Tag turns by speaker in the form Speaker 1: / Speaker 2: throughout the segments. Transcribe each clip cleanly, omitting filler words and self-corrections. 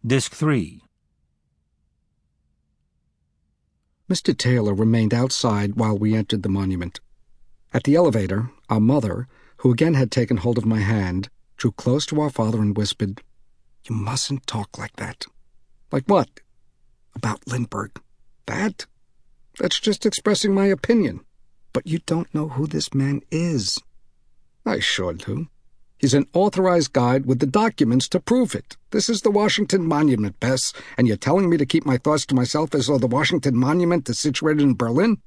Speaker 1: Disc 3.
Speaker 2: Mr. Taylor remained outside while we entered the monument. At the elevator, our mother, who again had taken hold of my hand, drew close to our father and whispered, "You mustn't talk like that." "Like what?" "About Lindbergh." "That? That's just expressing my opinion." "But you don't know who this man is." "I sure do. He's an authorized guide with the documents to prove it. This is the Washington Monument, Bess, and you're telling me to keep my thoughts to myself as though the Washington Monument is situated in Berlin?"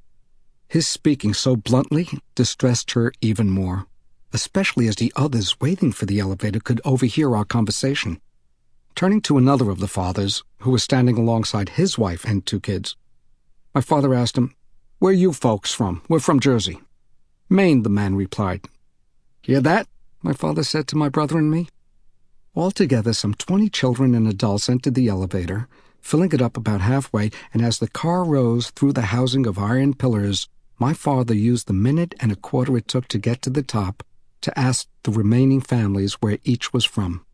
Speaker 2: His speaking so bluntly distressed her even more, especially as the others waiting for the elevator could overhear our conversation. Turning to another of the fathers, who was standing alongside his wife and 2 kids, my father asked him, "Where are you folks from?" "We're from Jersey." "Maine," the man replied. "Hear that?" my father said to my brother and me. Altogether, some 20 children and adults entered the elevator, filling it up about halfway, and as the car rose through the housing of iron pillars, my father used the minute and a quarter it took to get to the top to ask the remaining families where each was from.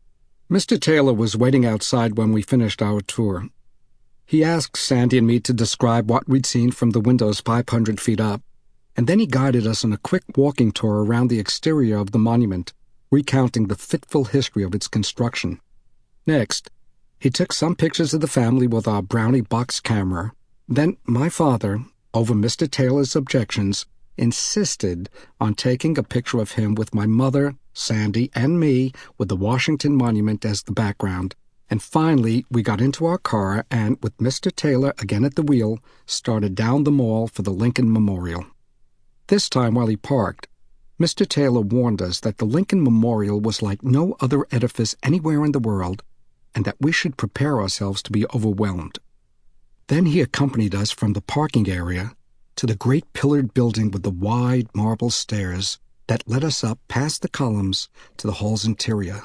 Speaker 2: Mr. Taylor was waiting outside when we finished our tour. He asked Sandy and me to describe what we'd seen from the windows 500 feet up, and then he guided us on a quick walking tour around the exterior of the monument, recounting the fitful history of its construction. Next, he took some pictures of the family with our Brownie box camera. Then my father, over Mr. Taylor's objections, insisted on taking a picture of him with my mother, Sandy, and me with the Washington Monument as the background. And finally, we got into our car and, with Mr. Taylor again at the wheel, started down the mall for the Lincoln Memorial. This time, while he parked, Mr. Taylor warned us that the Lincoln Memorial was like no other edifice anywhere in the world, and that we should prepare ourselves to be overwhelmed. Then he accompanied us from the parking area to the great pillared building with the wide marble stairs that led us up past the columns to the hall's interior,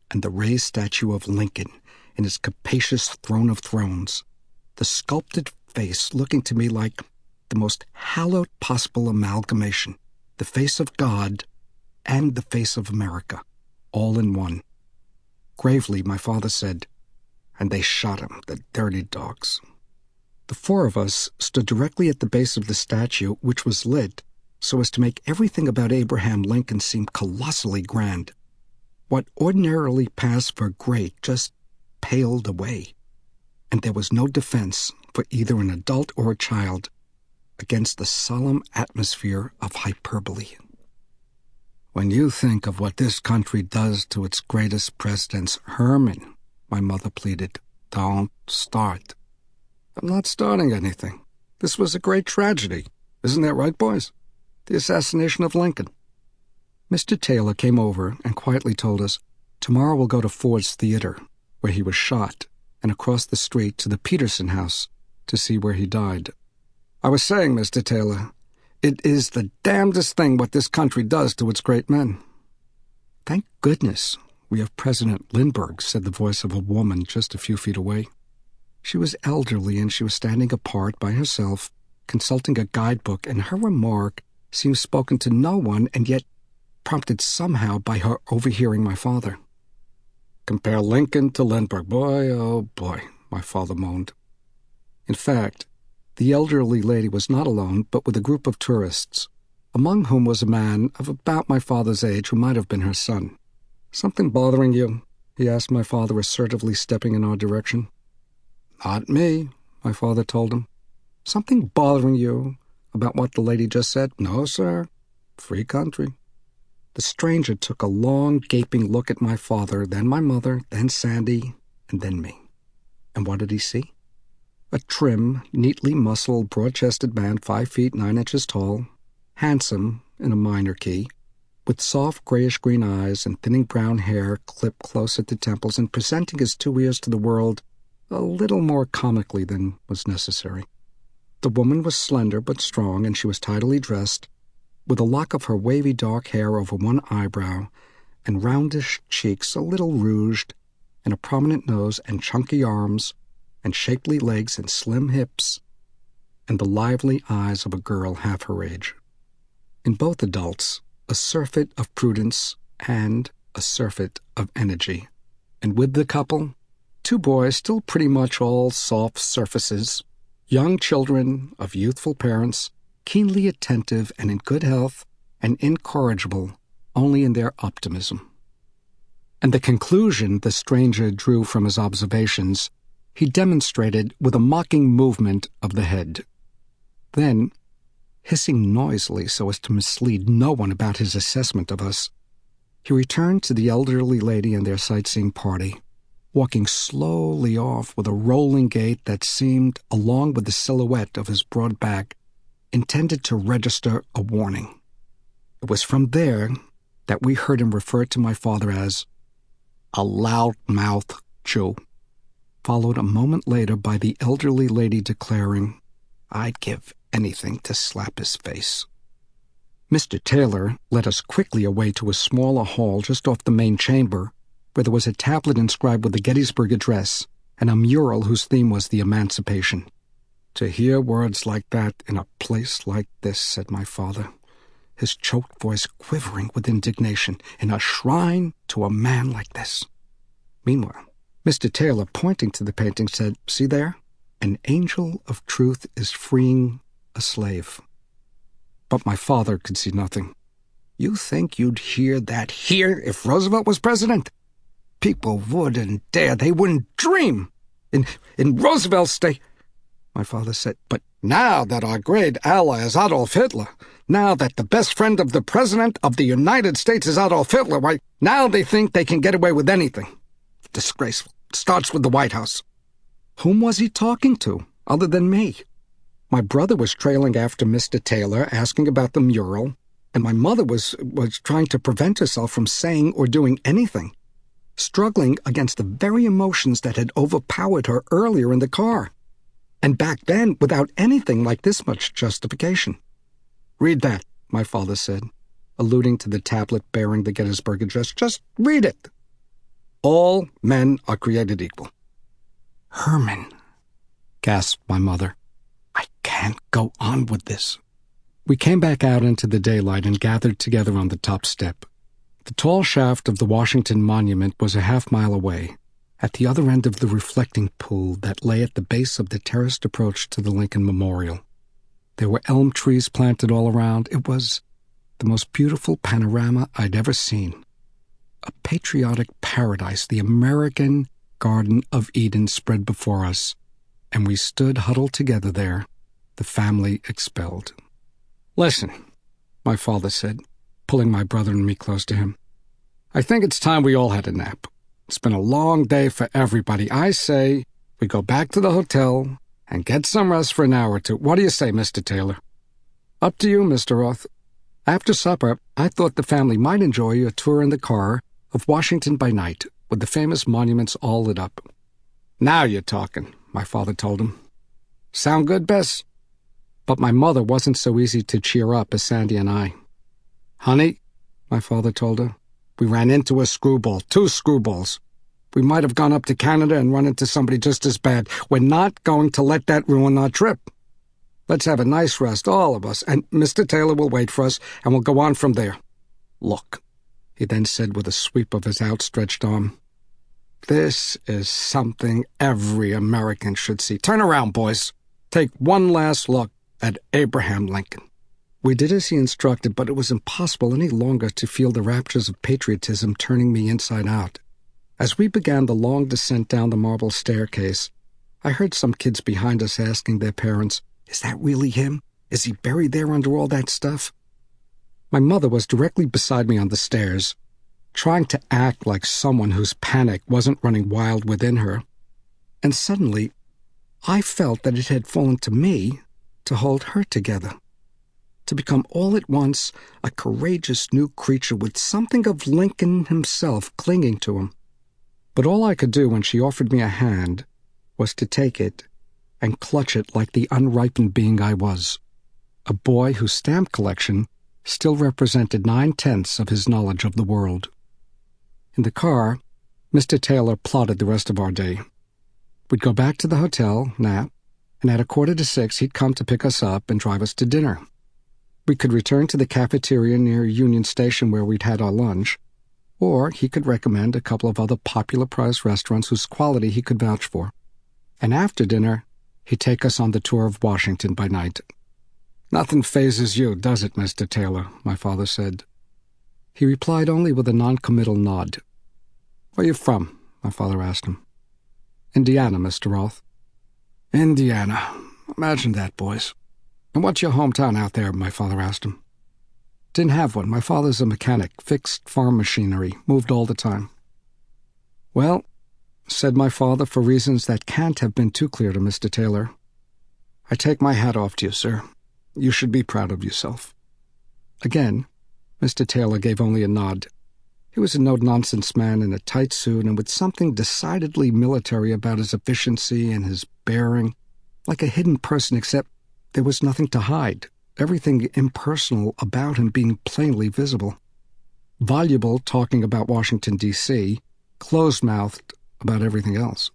Speaker 2: and the raised statue of Lincoln in its capacious throne of thrones, the sculpted face looking to me like the most hallowed possible amalgamation, the face of God and the face of America, all in one. Gravely, my father said, "And they shot him, the dirty dogs." The 4 of us stood directly at the base of the statue, which was lit so as to make everything about Abraham Lincoln seem colossally grand. What ordinarily passed for great just paled away, and there was no defense for either an adult or a child against the solemn atmosphere of hyperbole. "When you think of what this country does to its greatest presidents, Herman," my mother pleaded, "don't start." "I'm not starting anything. This was a great tragedy. Isn't that right, boys? The assassination of Lincoln." Mr. Taylor came over and quietly told us, "Tomorrow we'll go to Ford's Theater, where he was shot, and across the street to the Peterson House to see where he died." "I was saying, Mr. Taylor, it is the damnedest thing what this country does to its great men." "Thank goodness we have President Lindbergh," said the voice of a woman just a few feet away. She was elderly, and she was standing apart by herself, consulting a guidebook, and her remark seemed spoken to no one, and yet prompted somehow by her overhearing my father. "Compare Lincoln to Lindbergh. Boy, oh boy," my father moaned. In fact, the elderly lady was not alone, but with a group of tourists, among whom was a man of about my father's age who might have been her son. "Something bothering you?" he asked my father, assertively stepping in our direction. "Not me," my father told him. "Something bothering you about what the lady just said?" "No, sir. Free country." The stranger took a long, gaping look at my father, then my mother, then Sandy, and then me. And what did he see? A trim, neatly muscled, broad-chested man, 5 feet 9 inches tall, handsome in a minor key, with soft grayish-green eyes and thinning brown hair clipped close at the temples and presenting his 2 ears to the world a little more comically than was necessary. The woman was slender but strong, and she was tidily dressed, with a lock of her wavy dark hair over one eyebrow, and roundish cheeks a little rouged, and a prominent nose and chunky arms, and shapely legs and slim hips, and the lively eyes of a girl half her age. In both adults, a surfeit of prudence and a surfeit of energy, and with the couple, two boys, still pretty much all soft surfaces, young children of youthful parents, keenly attentive and in good health, and incorrigible only in their optimism. And the conclusion the stranger drew from his observations he demonstrated with a mocking movement of the head. Then, hissing noisily so as to mislead no one about his assessment of us, he returned to the elderly lady and their sightseeing party, walking slowly off with a rolling gait that seemed, along with the silhouette of his broad back, intended to register a warning. It was from there that we heard him refer to my father as a loud-mouthed Jew, followed a moment later by the elderly lady declaring, "I'd give anything to slap his face." Mr. Taylor led us quickly away to a smaller hall just off the main chamber, where there was a tablet inscribed with the Gettysburg Address and a mural whose theme was the Emancipation. "To hear words like that in a place like this," said my father, his choked voice quivering with indignation, "in a shrine to a man like this." Meanwhile, Mr. Taylor, pointing to the painting, said, "See there? An angel of truth is freeing a slave." But my father could see nothing. "You think you'd hear that here if Roosevelt was president? People wouldn't dare. They wouldn't dream. In Roosevelt's state..." My father said, "But now that our great ally is Adolf Hitler, now that the best friend of the President of the United States is Adolf Hitler, why, now they think they can get away with anything. Disgraceful. Starts with the White House." Whom was he talking to, other than me? My brother was trailing after Mr. Taylor, asking about the mural, and my mother was trying to prevent herself from saying or doing anything, struggling against the very emotions that had overpowered her earlier in the car, and back then without anything like this much justification. "Read that," my father said, alluding to the tablet bearing the Gettysburg Address. "Just read it. All men are created equal." "Herman," gasped my mother, "I can't go on with this." We came back out into the daylight and gathered together on the top step. The tall shaft of the Washington Monument was a half-mile away, at the other end of the reflecting pool that lay at the base of the terraced approach to the Lincoln Memorial. There were elm trees planted all around. It was the most beautiful panorama I'd ever seen. A patriotic paradise, the American Garden of Eden, spread before us, and we stood huddled together there, the family expelled. "Listen," my father said, pulling my brother and me close to him. "I think it's time we all had a nap. It's been a long day for everybody. I say we go back to the hotel and get some rest for an hour or two. What do you say, Mr. Taylor?" "Up to you, Mr. Roth. After supper, I thought the family might enjoy a tour in the car of Washington by night, with the famous monuments all lit up." "Now you're talking," my father told him. "Sound good, Bess?" But my mother wasn't so easy to cheer up as Sandy and I. "Honey," my father told her, "we ran into a screwball, 2 screwballs. We might have gone up to Canada and run into somebody just as bad. We're not going to let that ruin our trip. Let's have a nice rest, all of us, and Mr. Taylor will wait for us, and we'll go on from there. Look," he then said with a sweep of his outstretched arm, "this is something every American should see. Turn around, boys. Take one last look at Abraham Lincoln." We did as he instructed, but it was impossible any longer to feel the raptures of patriotism turning me inside out. As we began the long descent down the marble staircase, I heard some kids behind us asking their parents, "Is that really him? Is he buried there under all that stuff?" My mother was directly beside me on the stairs, trying to act like someone whose panic wasn't running wild within her, and suddenly I felt that it had fallen to me to hold her together, to become all at once a courageous new creature with something of Lincoln himself clinging to him. But all I could do when she offered me a hand was to take it and clutch it like the unripened being I was, a boy whose stamp collection still represented 9/10 of his knowledge of the world. In the car, Mr. Taylor plotted the rest of our day. We'd go back to the hotel, nap, and at 5:45 he'd come to pick us up and drive us to dinner. We could return to the cafeteria near Union Station where we'd had our lunch, Or he could recommend a couple of other popular-priced restaurants whose quality he could vouch for. And after dinner, he'd take us on the tour of Washington by night. "Nothing phases you, does it, Mr. Taylor?" my father said. He replied only with a non-committal nod. "Where you from?" my father asked him. "Indiana, Mr. Roth." "Indiana. Imagine that, boys. And what's your hometown out there?" my father asked him. "Didn't have one. My father's a mechanic, fixed farm machinery, moved all the time." "Well," said my father, for reasons that can't have been too clear to Mr. Taylor, "I take my hat off to you, sir. You should be proud of yourself." Again, Mr. Taylor gave only a nod. He was a no-nonsense man in a tight suit and with something decidedly military about his efficiency and his bearing, like a hidden person, except there was nothing to hide, everything impersonal about him being plainly visible. Voluble talking about Washington, D.C., closed-mouthed about everything else.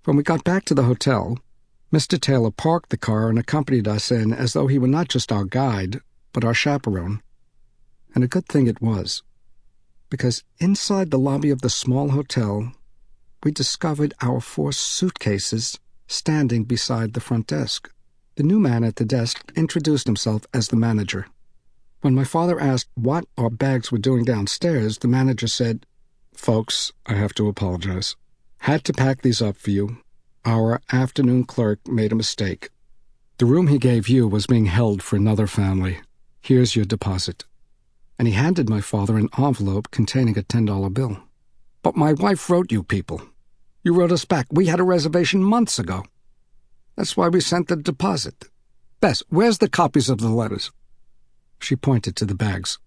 Speaker 2: When we got back to the hotel, Mr. Taylor parked the car and accompanied us in as though he were not just our guide, but our chaperone. And a good thing it was, because inside the lobby of the small hotel, we discovered our 4 suitcases standing beside the front desk. The new man at the desk introduced himself as the manager. When my father asked what our bags were doing downstairs, the manager said, "Folks, I have to apologize. Had to pack these up for you. Our afternoon clerk made a mistake. The room he gave you was being held for another family. Here's your deposit." And he handed my father an envelope containing a $10 bill. "But my wife wrote you people. You wrote us back. We had a reservation months ago. That's why we sent the deposit. Bess, where's the copies of the letters?" She pointed to the bags.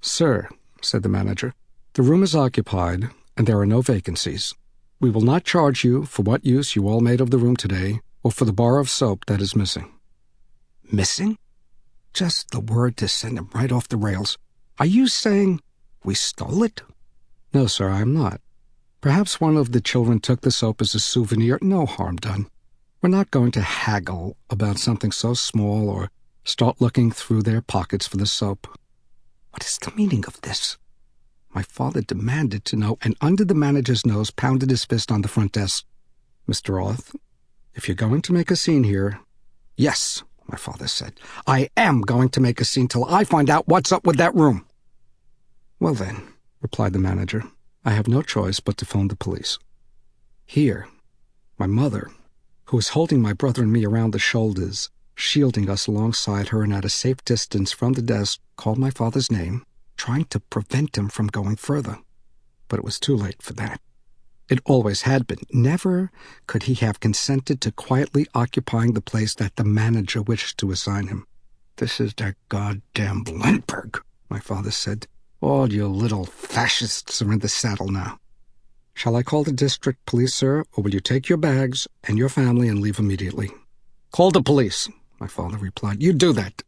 Speaker 2: "Sir," said the manager, "the room is occupied, and there are no vacancies. We will not charge you for what use you all made of the room today, or for the bar of soap that is missing." "Missing?" Just the word to send him right off the rails. "Are you saying we stole it?" "No, sir, I am not. Perhaps one of the children took the soap as a souvenir. No harm done. We're not going to haggle about something so small or start looking through their pockets for the soap." "What is the meaning of this?" My father demanded to know, and under the manager's nose pounded his fist on the front desk. "Mr. Roth, if you're going to make a scene here—" "Yes," my father said, "I am going to make a scene till I find out what's up with that room." "Well then," replied the manager, "I have no choice but to phone the police." Here, my mother, who was holding my brother and me around the shoulders, shielding us alongside her and at a safe distance from the desk, called my father's name, trying to prevent him from going further. But it was too late for that. It always had been. Never could he have consented to quietly occupying the place that the manager wished to assign him. "This is that goddamn Lindbergh," my father said. "All you little fascists are in the saddle now. Shall I call the district police, sir, or will you take your bags and your family and leave immediately?" "Call the police," my father replied. "You do that."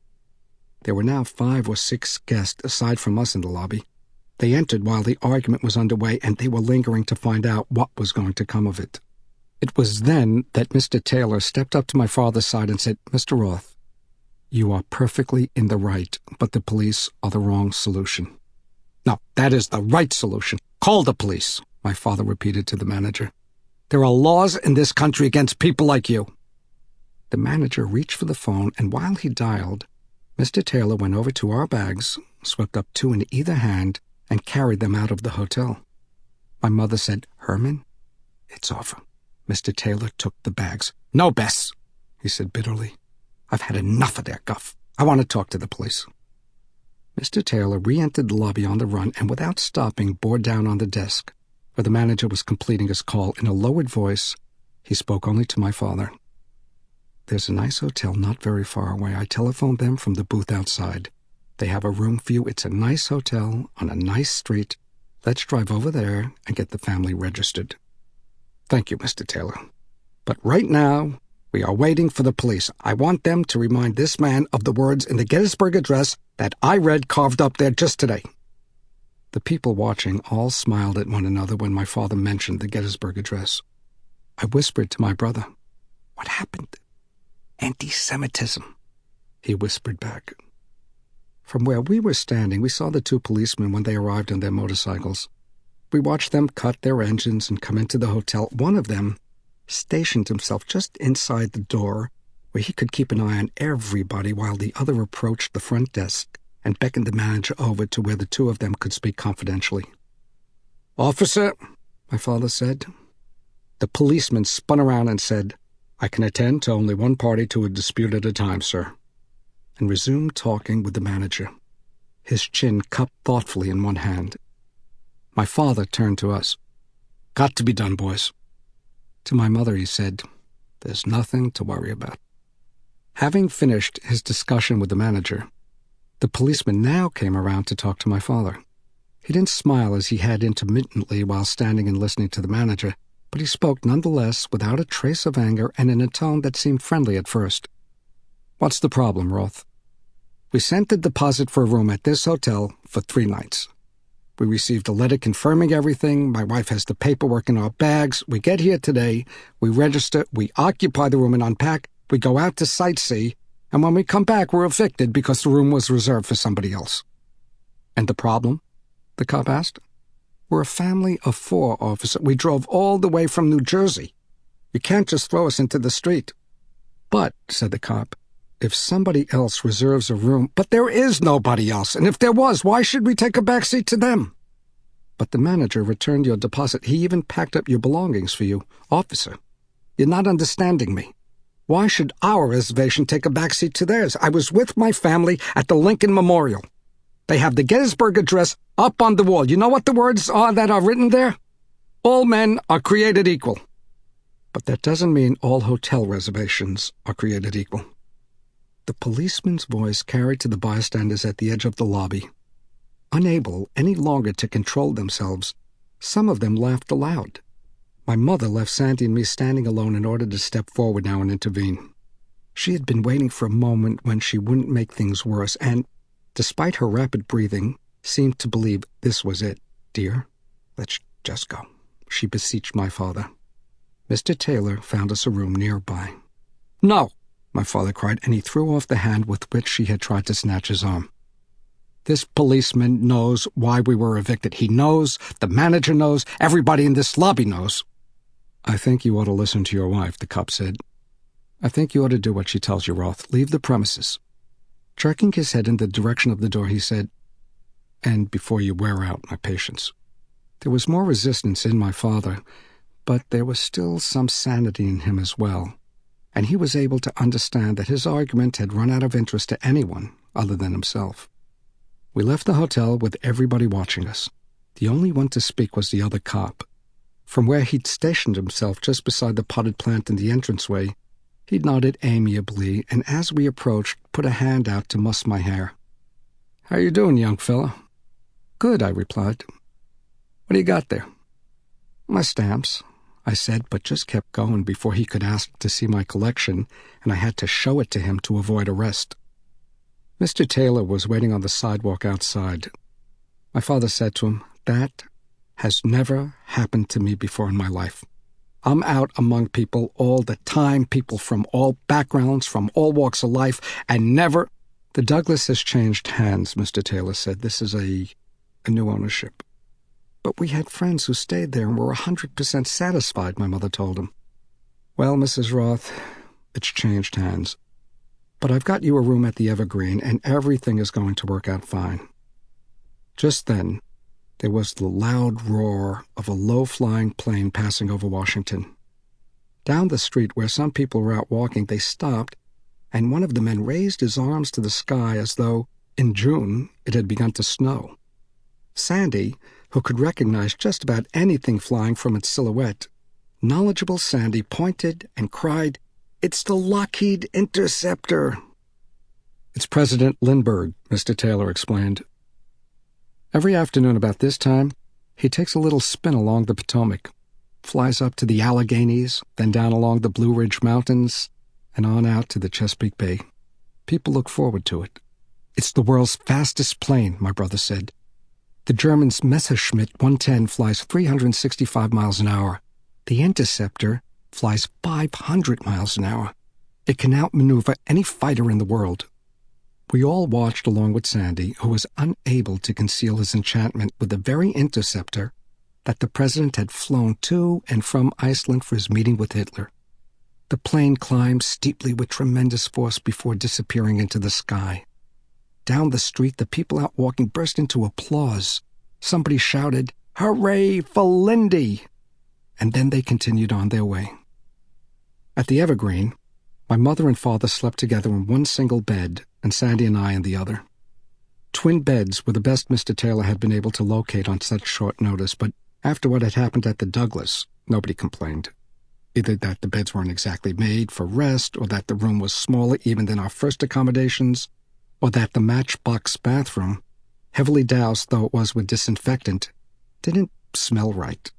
Speaker 2: There were now 5 or 6 guests aside from us in the lobby. They entered while the argument was underway, and they were lingering to find out what was going to come of it. It was then that Mr. Taylor stepped up to my father's side and said, "Mr. Roth, you are perfectly in the right, but the police are the wrong solution." "No, that is the right solution. Call the police," my father repeated to the manager. "There are laws in this country against people like you." The manager reached for the phone, and while he dialed, Mr. Taylor went over to our bags, swept up 2 in either hand, and carried them out of the hotel. My mother said, "Herman, it's over." Mr. Taylor took the bags. "No, Bess," he said bitterly. "I've had enough of their guff. I want to talk to the police." Mr. Taylor re-entered the lobby on the run and without stopping bore down on the desk, where the manager was completing his call. In a lowered voice, he spoke only to my father. "There's a nice hotel not very far away. I telephoned them from the booth outside. They have a room for you. It's a nice hotel on a nice street. Let's drive over there and get the family registered." "Thank you, Mr. Taylor. But right now, we are waiting for the police. I want them to remind this man of the words in the Gettysburg Address that I read carved up there just today." The people watching all smiled at one another when my father mentioned the Gettysburg Address. I whispered to my brother, "What happened?" "Anti-Semitism," he whispered back. From where we were standing, we saw the two policemen when they arrived on their motorcycles. We watched them cut their engines and come into the hotel. One of them stationed himself just inside the door, where he could keep an eye on everybody, while the other approached the front desk and beckoned the manager over to where the two of them could speak confidentially. "Officer," my father said. The policeman spun around and said, "I can attend to only one party to a dispute at a time, sir," and resumed talking with the manager, his chin cupped thoughtfully in one hand. My father turned to us. "Got to be done, boys." To my mother he said, "There's nothing to worry about." Having finished his discussion with the manager, the policeman now came around to talk to my father. He didn't smile as he had intermittently while standing and listening to the manager, but he spoke nonetheless without a trace of anger and in a tone that seemed friendly at first. "What's the problem, Roth?" "We sent the deposit for a room at this hotel for 3 nights. We received a letter confirming everything. My wife has the paperwork in our bags. We get here today. We register. We occupy the room and unpack. We go out to sightsee. And when we come back, we're evicted because the room was reserved for somebody else." "And the problem?" the cop asked. "We're a family of 4, officer. We drove all the way from New Jersey. You can't just throw us into the street." "But," said the cop, "if somebody else reserves a room—" "But there is nobody else, and if there was, why should we take a backseat to them?" "But the manager returned your deposit. He even packed up your belongings for you." "Officer, you're not understanding me. Why should our reservation take a backseat to theirs? I was with my family at the Lincoln Memorial. They have the Gettysburg Address up on the wall. You know what the words are that are written there? All men are created equal." "But that doesn't mean all hotel reservations are created equal." The policeman's voice carried to the bystanders at the edge of the lobby. Unable any longer to control themselves, some of them laughed aloud. My mother left Sandy and me standing alone in order to step forward now and intervene. She had been waiting for a moment when she wouldn't make things worse, and, despite her rapid breathing, seemed to believe this was it. "Dear, let's just go," she beseeched my father. Mr. Taylor found us a room nearby. "No!" my father cried, and he threw off the hand with which she had tried to snatch his arm. "This policeman knows why we were evicted. He knows, the manager knows, everybody in this lobby knows." "I think you ought to listen to your wife," the cop said. "I think you ought to do what she tells you, Roth. Leave the premises." Jerking his head in the direction of the door, he said, "And before you wear out my patience." There was more resistance in my father, but there was still some sanity in him as well, and he was able to understand that his argument had run out of interest to anyone other than himself. We left the hotel with everybody watching us. The only one to speak was the other cop. From where he'd stationed himself just beside the potted plant in the entranceway, he nodded amiably, and as we approached, put a hand out to muss my hair. "How you doing, young fella?" "Good," I replied. "What do you got there?" "My stamps," I said, but just kept going before he could ask to see my collection, and I had to show it to him to avoid arrest. Mr. Taylor was waiting on the sidewalk outside. My father said to him, "That has never happened to me before in my life. I'm out among people all the time, people from all backgrounds, from all walks of life, and never—" "The Douglas has changed hands," Mr. Taylor said. "This is a new ownership." "But we had friends who stayed there and were 100% satisfied," my mother told him. "Well, Mrs. Roth, it's changed hands. But I've got you a room at the Evergreen, and everything is going to work out fine." Just then, there was the loud roar of a low-flying plane passing over Washington. Down the street where some people were out walking, they stopped, and one of the men raised his arms to the sky as though, in June, it had begun to snow. Sandy, who could recognize just about anything flying from its silhouette, knowledgeable Sandy pointed and cried, "It's the Lockheed Interceptor!" "It's President Lindbergh," Mr. Taylor explained. Every afternoon about this time, he takes a little spin along the Potomac, flies up to the Alleghenies, then down along the Blue Ridge Mountains, and on out to the Chesapeake Bay. People look forward to it. "It's the world's fastest plane," my brother said. "The German's Messerschmitt 110 flies 365 miles an hour. The Interceptor flies 500 miles an hour. It can outmaneuver any fighter in the world." We all watched along with Sandy, who was unable to conceal his enchantment with the very interceptor that the president had flown to and from Iceland for his meeting with Hitler. The plane climbed steeply with tremendous force before disappearing into the sky. Down the street, the people out walking burst into applause. Somebody shouted, "Hooray for Lindy!" And then they continued on their way. At the Evergreen, my mother and father slept together in one single bed, and Sandy and I in the other. Twin beds were the best Mr. Taylor had been able to locate on such short notice, but after what had happened at the Douglas, nobody complained. Either that the beds weren't exactly made for rest, or that the room was smaller even than our first accommodations, or that the matchbox bathroom, heavily doused though it was with disinfectant, didn't smell right,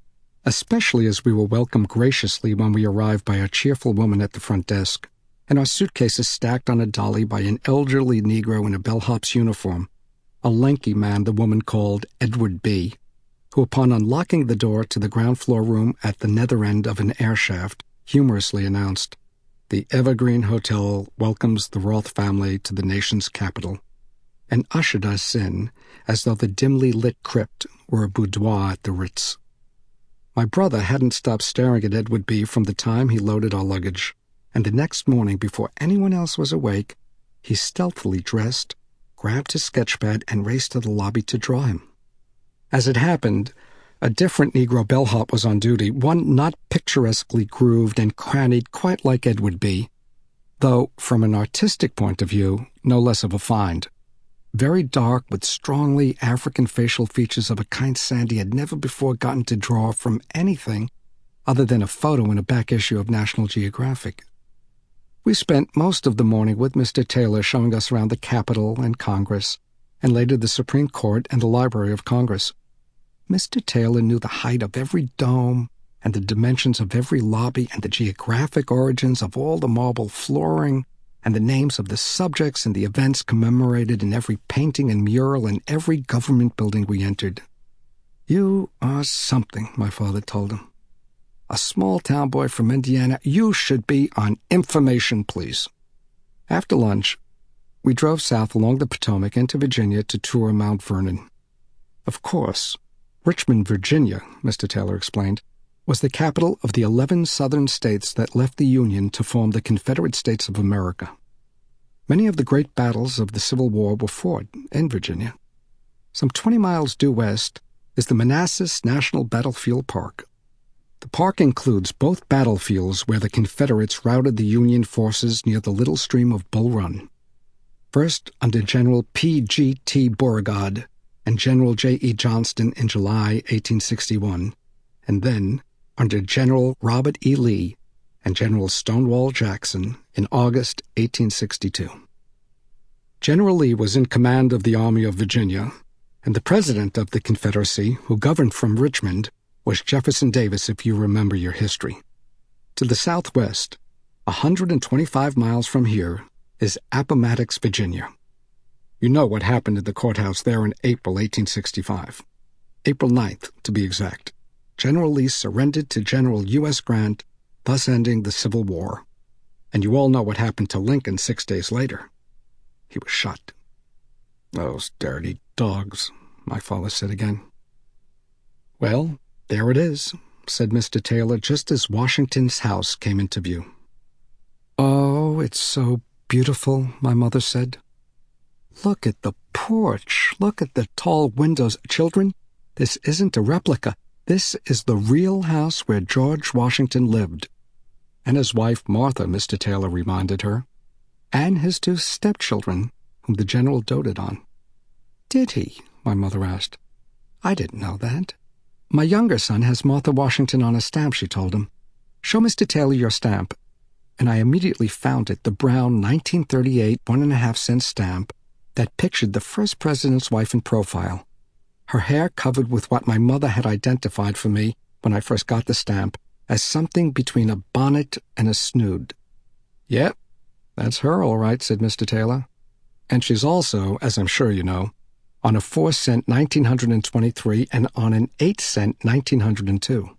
Speaker 2: especially as we were welcomed graciously when we arrived by a cheerful woman at the front desk, and our suitcases stacked on a dolly by an elderly Negro in a bellhop's uniform, a lanky man the woman called Edward B., who, upon unlocking the door to the ground-floor room at the nether end of an air shaft, humorously announced, "The Evergreen Hotel welcomes the Roth family to the nation's capital," and ushered us in as though the dimly lit crypt were a boudoir at the Ritz. My brother hadn't stopped staring at Edward B. from the time he loaded our luggage, and the next morning, before anyone else was awake, he stealthily dressed, grabbed his sketchpad, and raced to the lobby to draw him. As it happened, a different Negro bellhop was on duty, one not picturesquely grooved and crannied quite like Edward B., though, from an artistic point of view, no less of a find. Very dark, with strongly African facial features of a kind Sandy had never before gotten to draw from anything other than a photo in a back issue of National Geographic. We spent most of the morning with Mr. Taylor showing us around the Capitol and Congress, and later the Supreme Court and the Library of Congress. Mr. Taylor knew the height of every dome and the dimensions of every lobby and the geographic origins of all the marble flooring and the names of the subjects and the events commemorated in every painting and mural in every government building we entered. "You are something," my father told him. "A small-town boy from Indiana, you should be on information, please." After lunch, we drove south along the Potomac into Virginia to tour Mount Vernon. Of course, Richmond, Virginia, Mr. Taylor explained, was the capital of the 11 southern states that left the Union to form the Confederate States of America. Many of the great battles of the Civil War were fought in Virginia. Some 20 miles due west is the Manassas National Battlefield Park. The park includes both battlefields where the Confederates routed the Union forces near the little stream of Bull Run. First under General P.G.T. Beauregard and General J.E. Johnston in July 1861, and then under General Robert E. Lee and General Stonewall Jackson in August 1862. General Lee was in command of the Army of Virginia, and the President of the Confederacy, who governed from Richmond, was Jefferson Davis, if you remember your history. To the southwest, 125 miles from here, is Appomattox, Virginia. You know what happened at the courthouse there in April 1865. April 9th, to be exact. General Lee surrendered to General U.S. Grant, thus ending the Civil War. And you all know what happened to Lincoln 6 days later. He was shot. "Those dirty dogs," my father said again. "Well, there it is," said Mr. Taylor just as Washington's house came into view. "Oh, it's so beautiful," my mother said. "Look at the porch. Look at the tall windows. Children, this isn't a replica. This is the real house where George Washington lived." And his wife, Martha, Mr. Taylor reminded her, and his 2 stepchildren, whom the general doted on. "Did he?" my mother asked. "I didn't know that." "My younger son has Martha Washington on a stamp," she told him. "Show Mr. Taylor your stamp." And I immediately found it, the brown 1938 1.5-cent stamp that pictured the first president's wife in profile, her hair covered with what my mother had identified for me when I first got the stamp as something between a bonnet and a snood. "Yep, that's her all right," said Mr. Taylor. "And she's also, as I'm sure you know, on a 4-cent 1923 and on an 8-cent 1902.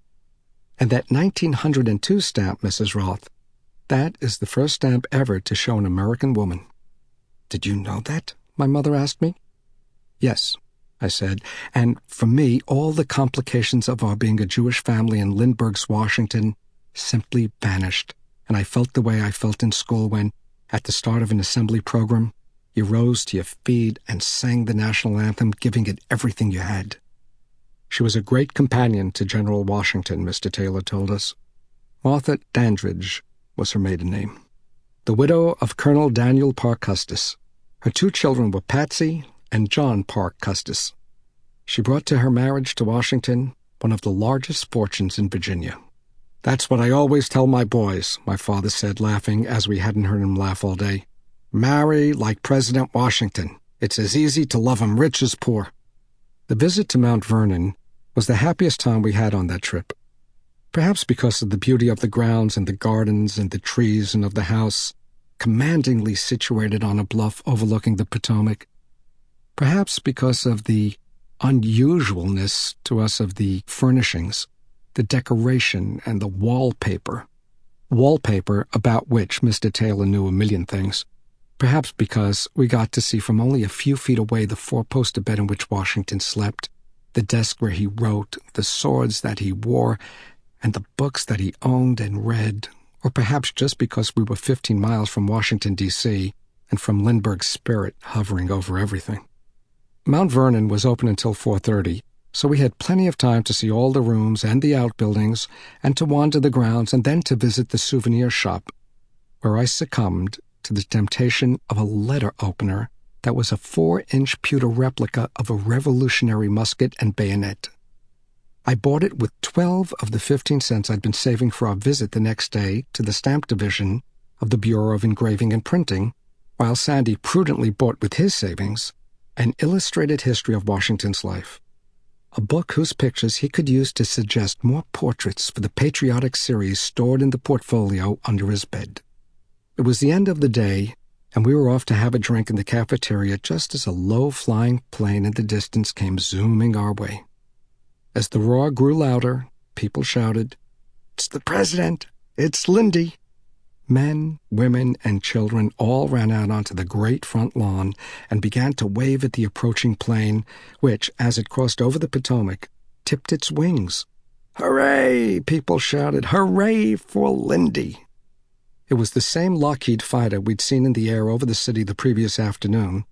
Speaker 2: And that 1902 stamp, Mrs. Roth, that is the first stamp ever to show an American woman." "Did you know that?" my mother asked me. "Yes," I said, and for me, all the complications of our being a Jewish family in Lindbergh's Washington simply vanished, and I felt the way I felt in school when, at the start of an assembly program, you rose to your feet and sang the national anthem, giving it everything you had. She was a great companion to General Washington, Mr. Taylor told us. Martha Dandridge was her maiden name. The widow of Colonel Daniel Parke Custis. Her 2 children were Patsy and John Parke Custis. She brought to her marriage to Washington one of the largest fortunes in Virginia. "That's what I always tell my boys," my father said, laughing as we hadn't heard him laugh all day. "Marry like President Washington. It's as easy to love him rich as poor." The visit to Mount Vernon was the happiest time we had on that trip. Perhaps because of the beauty of the grounds and the gardens and the trees and of the house, commandingly situated on a bluff overlooking the Potomac. Perhaps because of the unusualness to us of the furnishings, the decoration and the wallpaper about which Mr. Taylor knew a million things. Perhaps because we got to see from only a few feet away the 4-poster bed in which Washington slept, the desk where he wrote, the swords that he wore, and the books that he owned and read, or perhaps just because we were 15 miles from Washington, D.C., and from Lindbergh's spirit hovering over everything. Mount Vernon was open until 4:30, so we had plenty of time to see all the rooms and the outbuildings, and to wander the grounds, and then to visit the souvenir shop, where I succumbed to the temptation of a letter opener that was a 4-inch pewter replica of a Revolutionary musket and bayonet. I bought it with 12 of the 15 cents I'd been saving for our visit the next day to the stamp division of the Bureau of Engraving and Printing, while Sandy prudently bought with his savings an illustrated history of Washington's life, a book whose pictures he could use to suggest more portraits for the patriotic series stored in the portfolio under his bed. It was the end of the day, and we were off to have a drink in the cafeteria just as a low-flying plane in the distance came zooming our way. As the roar grew louder, people shouted, "It's the President! It's Lindy!" Men, women, and children all ran out onto the great front lawn and began to wave at the approaching plane, which, as it crossed over the Potomac, tipped its wings. "Hooray!" people shouted. "Hooray for Lindy!" It was the same Lockheed fighter we'd seen in the air over the city the previous afternoon,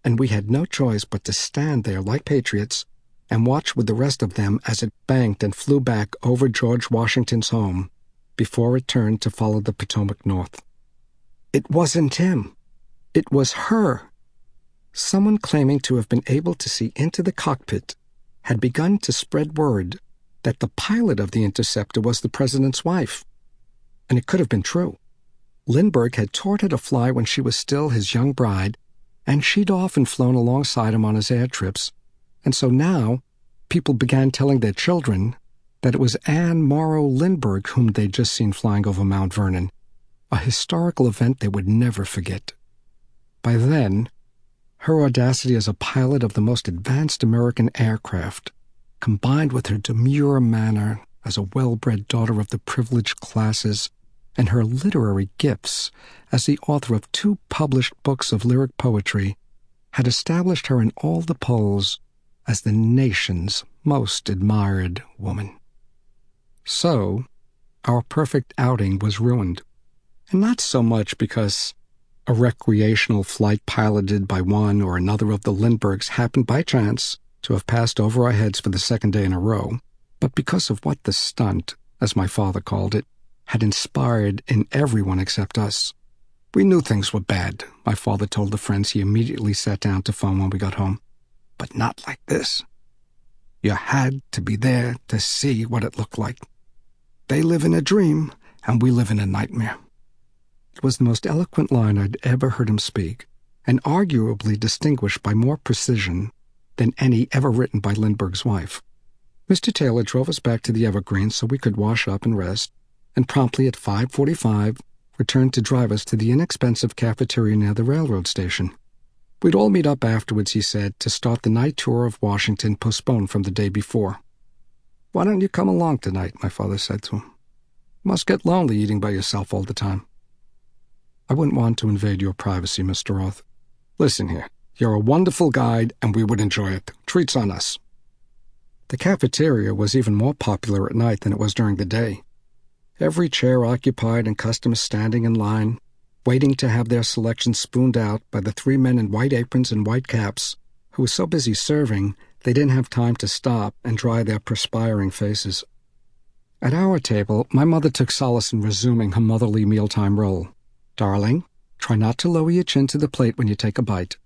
Speaker 2: and we had no choice but to stand there like patriots and watch with the rest of them as it banked and flew back over George Washington's home before it turned to follow the Potomac north. It wasn't him. It was her. Someone claiming to have been able to see into the cockpit had begun to spread word that the pilot of the interceptor was the president's wife. And it could have been true. Lindbergh had taught her to fly when she was still his young bride, and she'd often flown alongside him on his air trips. And so now, people began telling their children that it was Anne Morrow Lindbergh whom they'd just seen flying over Mount Vernon, a historical event they would never forget. By then, her audacity as a pilot of the most advanced American aircraft, combined with her demure manner as a well-bred daughter of the privileged classes, and her literary gifts as the author of 2 published books of lyric poetry, had established her in all the polls as the nation's most admired woman. So, our perfect outing was ruined, and not so much because a recreational flight piloted by one or another of the Lindberghs happened by chance to have passed over our heads for the 2nd day in a row, but because of what the stunt, as my father called it, had inspired in everyone except us. We knew things were bad, my father told the friends he immediately sat down to phone when we got home. But not like this. You had to be there to see what it looked like. They live in a dream, and we live in a nightmare. It was the most eloquent line I'd ever heard him speak, and arguably distinguished by more precision than any ever written by Lindbergh's wife. Mr. Taylor drove us back to the Evergreen so we could wash up and rest, and promptly at 5:45 returned to drive us to the inexpensive cafeteria near the railroad station. We'd all meet up afterwards, he said, to start the night tour of Washington postponed from the day before. "Why don't you come along tonight?" my father said to him. "Must get lonely eating by yourself all the time." "I wouldn't want to invade your privacy, Mr. Roth." Listen here, you're a wonderful guide, and we would enjoy it. Treats on us. The cafeteria was even more popular at night than it was during the day. Every chair occupied and customers standing in line, waiting to have their selection spooned out by the 3 men in white aprons and white caps, who were so busy serving they didn't have time to stop and dry their perspiring faces. At our table, my mother took solace in resuming her motherly mealtime role. "Darling, try not to lower your chin to the plate when you take a bite."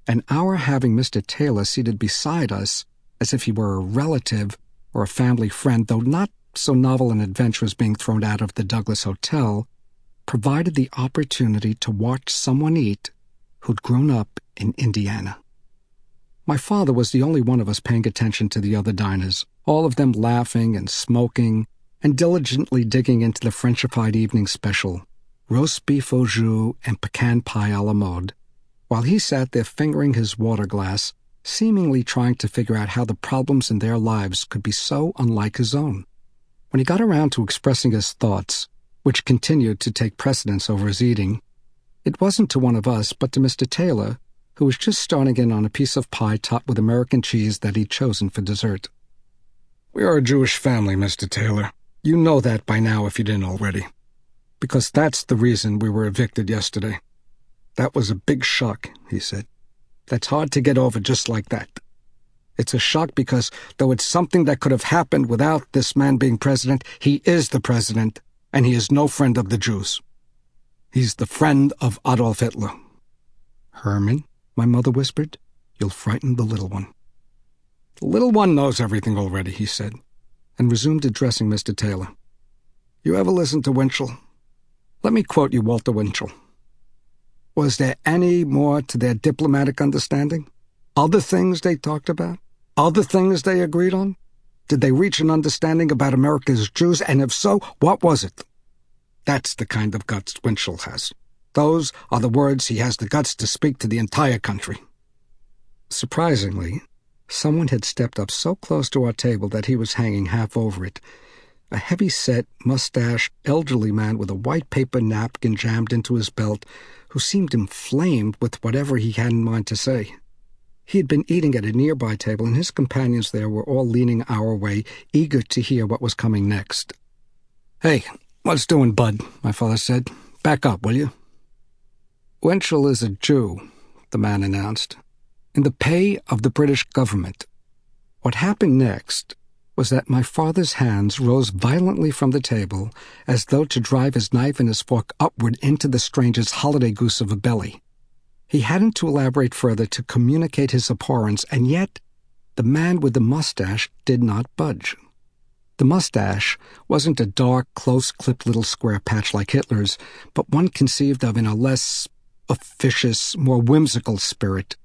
Speaker 2: And our having Mr. Taylor seated beside us, as if he were a relative or a family friend, though not so novel an adventure as being thrown out of the Douglas Hotel, provided the opportunity to watch someone eat who'd grown up in Indiana. My father was the only one of us paying attention to the other diners, all of them laughing and smoking and diligently digging into the Frenchified evening special, roast beef au jus and pecan pie à la mode, while he sat there fingering his water glass, seemingly trying to figure out how the problems in their lives could be so unlike his own. When he got around to expressing his thoughts, which continued to take precedence over his eating, it wasn't to one of us but to Mr. Taylor, who was just starting in on a piece of pie topped with American cheese that he'd chosen for dessert. "We are a Jewish family, Mr. Taylor. You know that by now if you didn't already. Because that's the reason we were evicted yesterday. That was a big shock," he said. "That's hard to get over just like that. It's a shock because, though it's something that could have happened without this man being president, he is the president, and he is no friend of the Jews. He's the friend of Adolf Hitler." "Herman," my mother whispered, "you'll frighten the little one." "The little one knows everything already," he said, and resumed addressing Mr. Taylor. "You ever listen to Winchell? Let me quote you Walter Winchell. Was there any more to their diplomatic understanding? Other things they talked about? Other things they agreed on? Did they reach an understanding about America's Jews? And if so, what was it? That's the kind of guts Winchell has. Those are the words he has the guts to speak to the entire country." Surprisingly, someone had stepped up so close to our table that he was hanging half over it. A heavy-set, mustached, elderly man with a white paper napkin jammed into his belt, who seemed inflamed with whatever he had in mind to say. He had been eating at a nearby table, and his companions there were all leaning our way, eager to hear what was coming next. "Hey, what's doing, bud?" my father said. "Back up, will you?" "Winchell is a Jew," the man announced, "in the pay of the British government." What happened next was that my father's hands rose violently from the table as though to drive his knife and his fork upward into the stranger's holiday goose of a belly. He hadn't to elaborate further to communicate his abhorrence, and yet the man with the mustache did not budge. The mustache wasn't a dark, close-clipped little square patch like Hitler's, but one conceived of in a less officious, more whimsical spirit.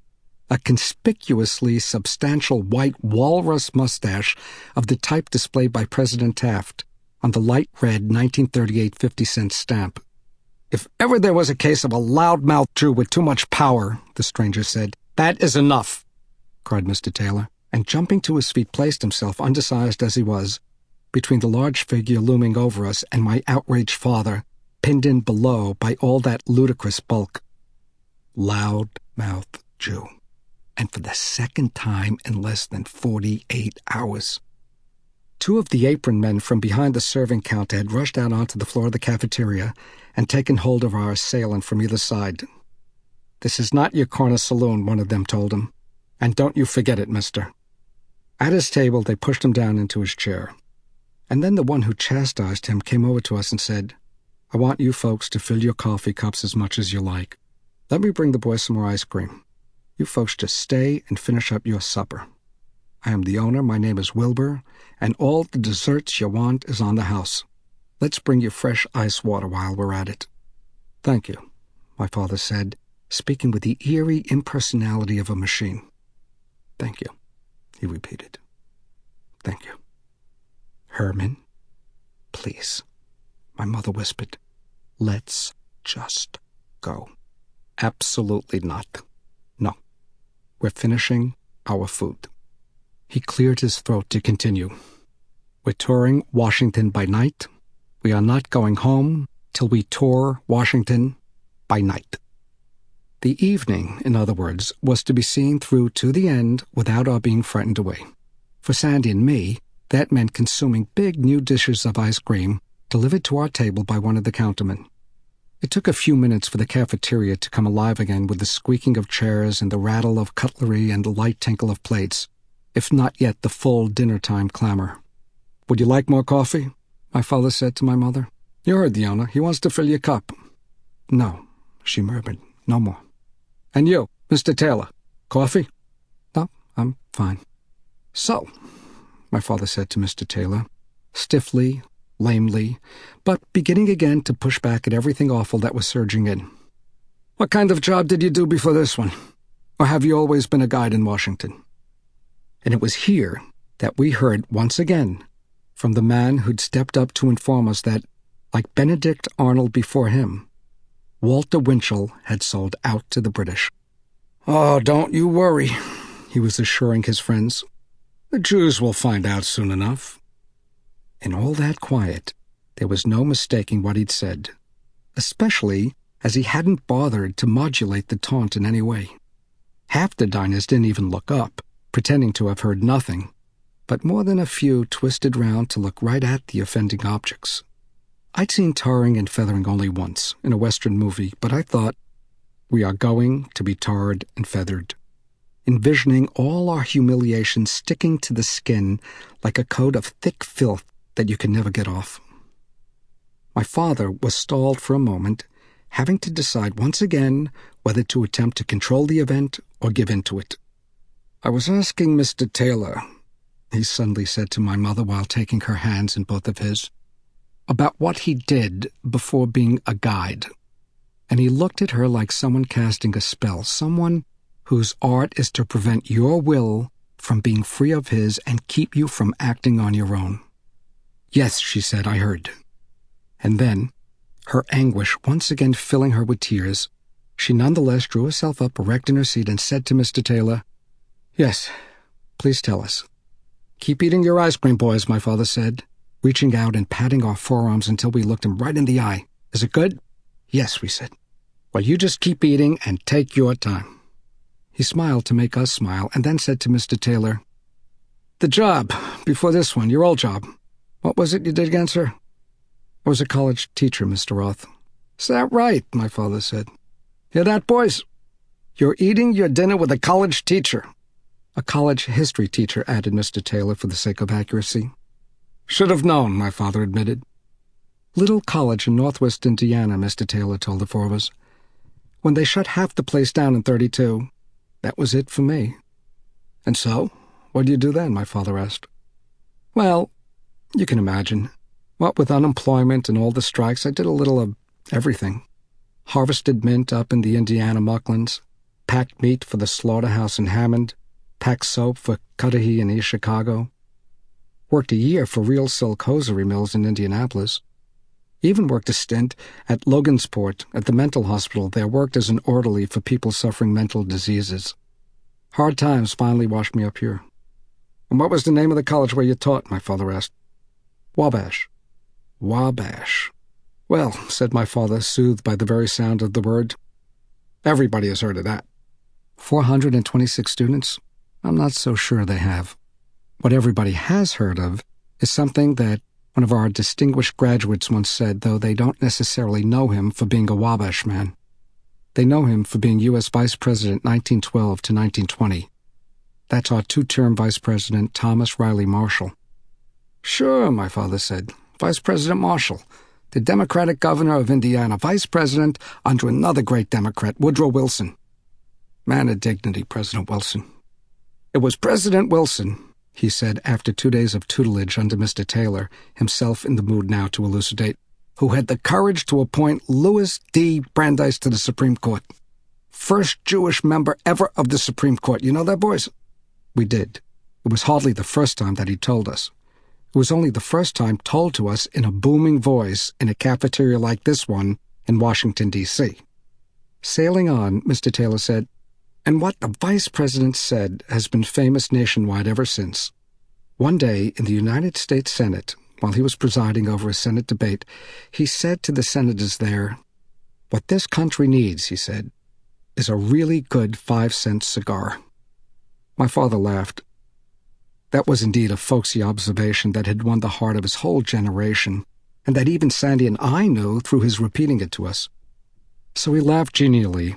Speaker 2: A conspicuously substantial white walrus mustache of the type displayed by President Taft on the light red 1938 50-cent stamp. "If ever there was a case of a loud-mouthed Jew with too much power," the stranger said, "that is enough," cried Mr. Taylor, and jumping to his feet placed himself, undersized as he was, between the large figure looming over us and my outraged father, pinned in below by all that ludicrous bulk. Loud-mouthed Jew. And for the second time in less than 48 hours. Two of the apron men from behind the serving counter had rushed out onto the floor of the cafeteria and taken hold of our assailant from either side. "This is not your corner saloon," one of them told him. "And don't you forget it, mister." At his table, they pushed him down into his chair. And then the one who chastised him came over to us and said, "I want you folks to fill your coffee cups as much as you like. Let me bring the boys some more ice cream. You folks just stay and finish up your supper. I am the owner, my name is Wilbur, and all the desserts you want is on the house. Let's bring you fresh ice water while we're at it." "Thank you," my father said, speaking with the eerie impersonality of a machine. "Thank you," he repeated. "Thank you." "Herman, please," my mother whispered. "Let's just go." "Absolutely not. No. We're finishing our food." He cleared his throat to continue. "We're touring Washington by night. We are not going home till we tour Washington by night." The evening, in other words, was to be seen through to the end without our being frightened away. For Sandy and me, that meant consuming big new dishes of ice cream delivered to our table by one of the countermen. It took a few minutes for the cafeteria to come alive again with the squeaking of chairs and the rattle of cutlery and the light tinkle of plates, if not yet the full dinner-time clamor. "Would you like more coffee?" my father said to my mother. "You heard the owner. He wants to fill your cup." "No," she murmured, "no more." "And you, Mr. Taylor, coffee?" "No, I'm fine." "So," my father said to Mr. Taylor, stiffly, lamely, but beginning again to push back at everything awful that was surging in. "What kind of job did you do before this one? Or have you always been a guide in Washington?" And it was here that we heard once again from the man who'd stepped up to inform us that, like Benedict Arnold before him, Walter Winchell had sold out to the British. "Oh, don't you worry," he was assuring his friends. "The Jews will find out soon enough." In all that quiet, there was no mistaking what he'd said, especially as he hadn't bothered to modulate the taunt in any way. Half the diners didn't even look up, pretending to have heard nothing, but more than a few twisted round to look right at the offending objects. I'd seen tarring and feathering only once, in a Western movie, but I thought, we are going to be tarred and feathered, envisioning all our humiliation sticking to the skin like a coat of thick filth that you can never get off. My father was stalled for a moment, having to decide once again whether to attempt to control the event or give in to it. "I was asking Mr. Taylor," he suddenly said to my mother while taking her hands in both of his, "about what he did before being a guide." And he looked at her like someone casting a spell, someone whose art is to prevent your will from being free of his and keep you from acting on your own. "Yes," she said, "I heard." And then, her anguish once again filling her with tears, she nonetheless drew herself up erect in her seat and said to Mr. Taylor, "Yes, please tell us." "Keep eating your ice cream, boys," my father said, reaching out and patting our forearms until we looked him right in the eye. "Is it good?" "Yes," we said. "Well, you just keep eating and take your time." He smiled to make us smile and then said to Mr. Taylor, "The job, before this one, your old job. What was it you did again, sir?" "I was a college teacher, Mr. Roth." "Is that right?" my father said. "Hear that, boys? You're eating your dinner with a college teacher." "A college history teacher," added Mr. Taylor for the sake of accuracy. "Should have known," my father admitted. "Little college in northwest Indiana," Mr. Taylor told the four of us. "When they shut half the place down in 32, that was it for me." "And so, what do you do then?" my father asked. "Well, you can imagine. What with unemployment and all the strikes, I did a little of everything. Harvested mint up in the Indiana mucklands, packed meat for the slaughterhouse in Hammond, packed soap for Cudahy in East Chicago. Worked a year for real silk hosiery mills in Indianapolis. Even worked a stint at Logansport at the mental hospital there, worked as an orderly for people suffering mental diseases. Hard times finally washed me up here." "And what was the name of the college where you taught?" my father asked. "Wabash." "Wabash. Well," said my father, soothed by the very sound of the word, "everybody has heard of that." 426 students? I'm not so sure they have. What everybody has heard of is something that one of our distinguished graduates once said, though they don't necessarily know him for being a Wabash man. They know him for being U.S. Vice President 1912 to 1920. That's our two-term Vice President, Thomas Riley Marshall. "Sure," my father said. "Vice President Marshall, the Democratic governor of Indiana, vice president under another great Democrat, Woodrow Wilson. Man of dignity, President Wilson." "It was President Wilson," he said after 2 days of tutelage under Mr. Taylor, himself in the mood now to elucidate, "who had the courage to appoint Louis D. Brandeis to the Supreme Court. First Jewish member ever of the Supreme Court. You know that, boys?" We did. It was hardly the first time that he told us. It was only the first time told to us in a booming voice in a cafeteria like this one in Washington, D.C. Sailing on, Mr. Taylor said, "And what the Vice President said has been famous nationwide ever since. One day in the United States Senate, while he was presiding over a Senate debate, he said to the senators there, 'What this country needs,' he said, is a really good 5-cent cigar." My father laughed. That was indeed a folksy observation that had won the heart of his whole generation, and that even Sandy and I knew through his repeating it to us. So he laughed genially,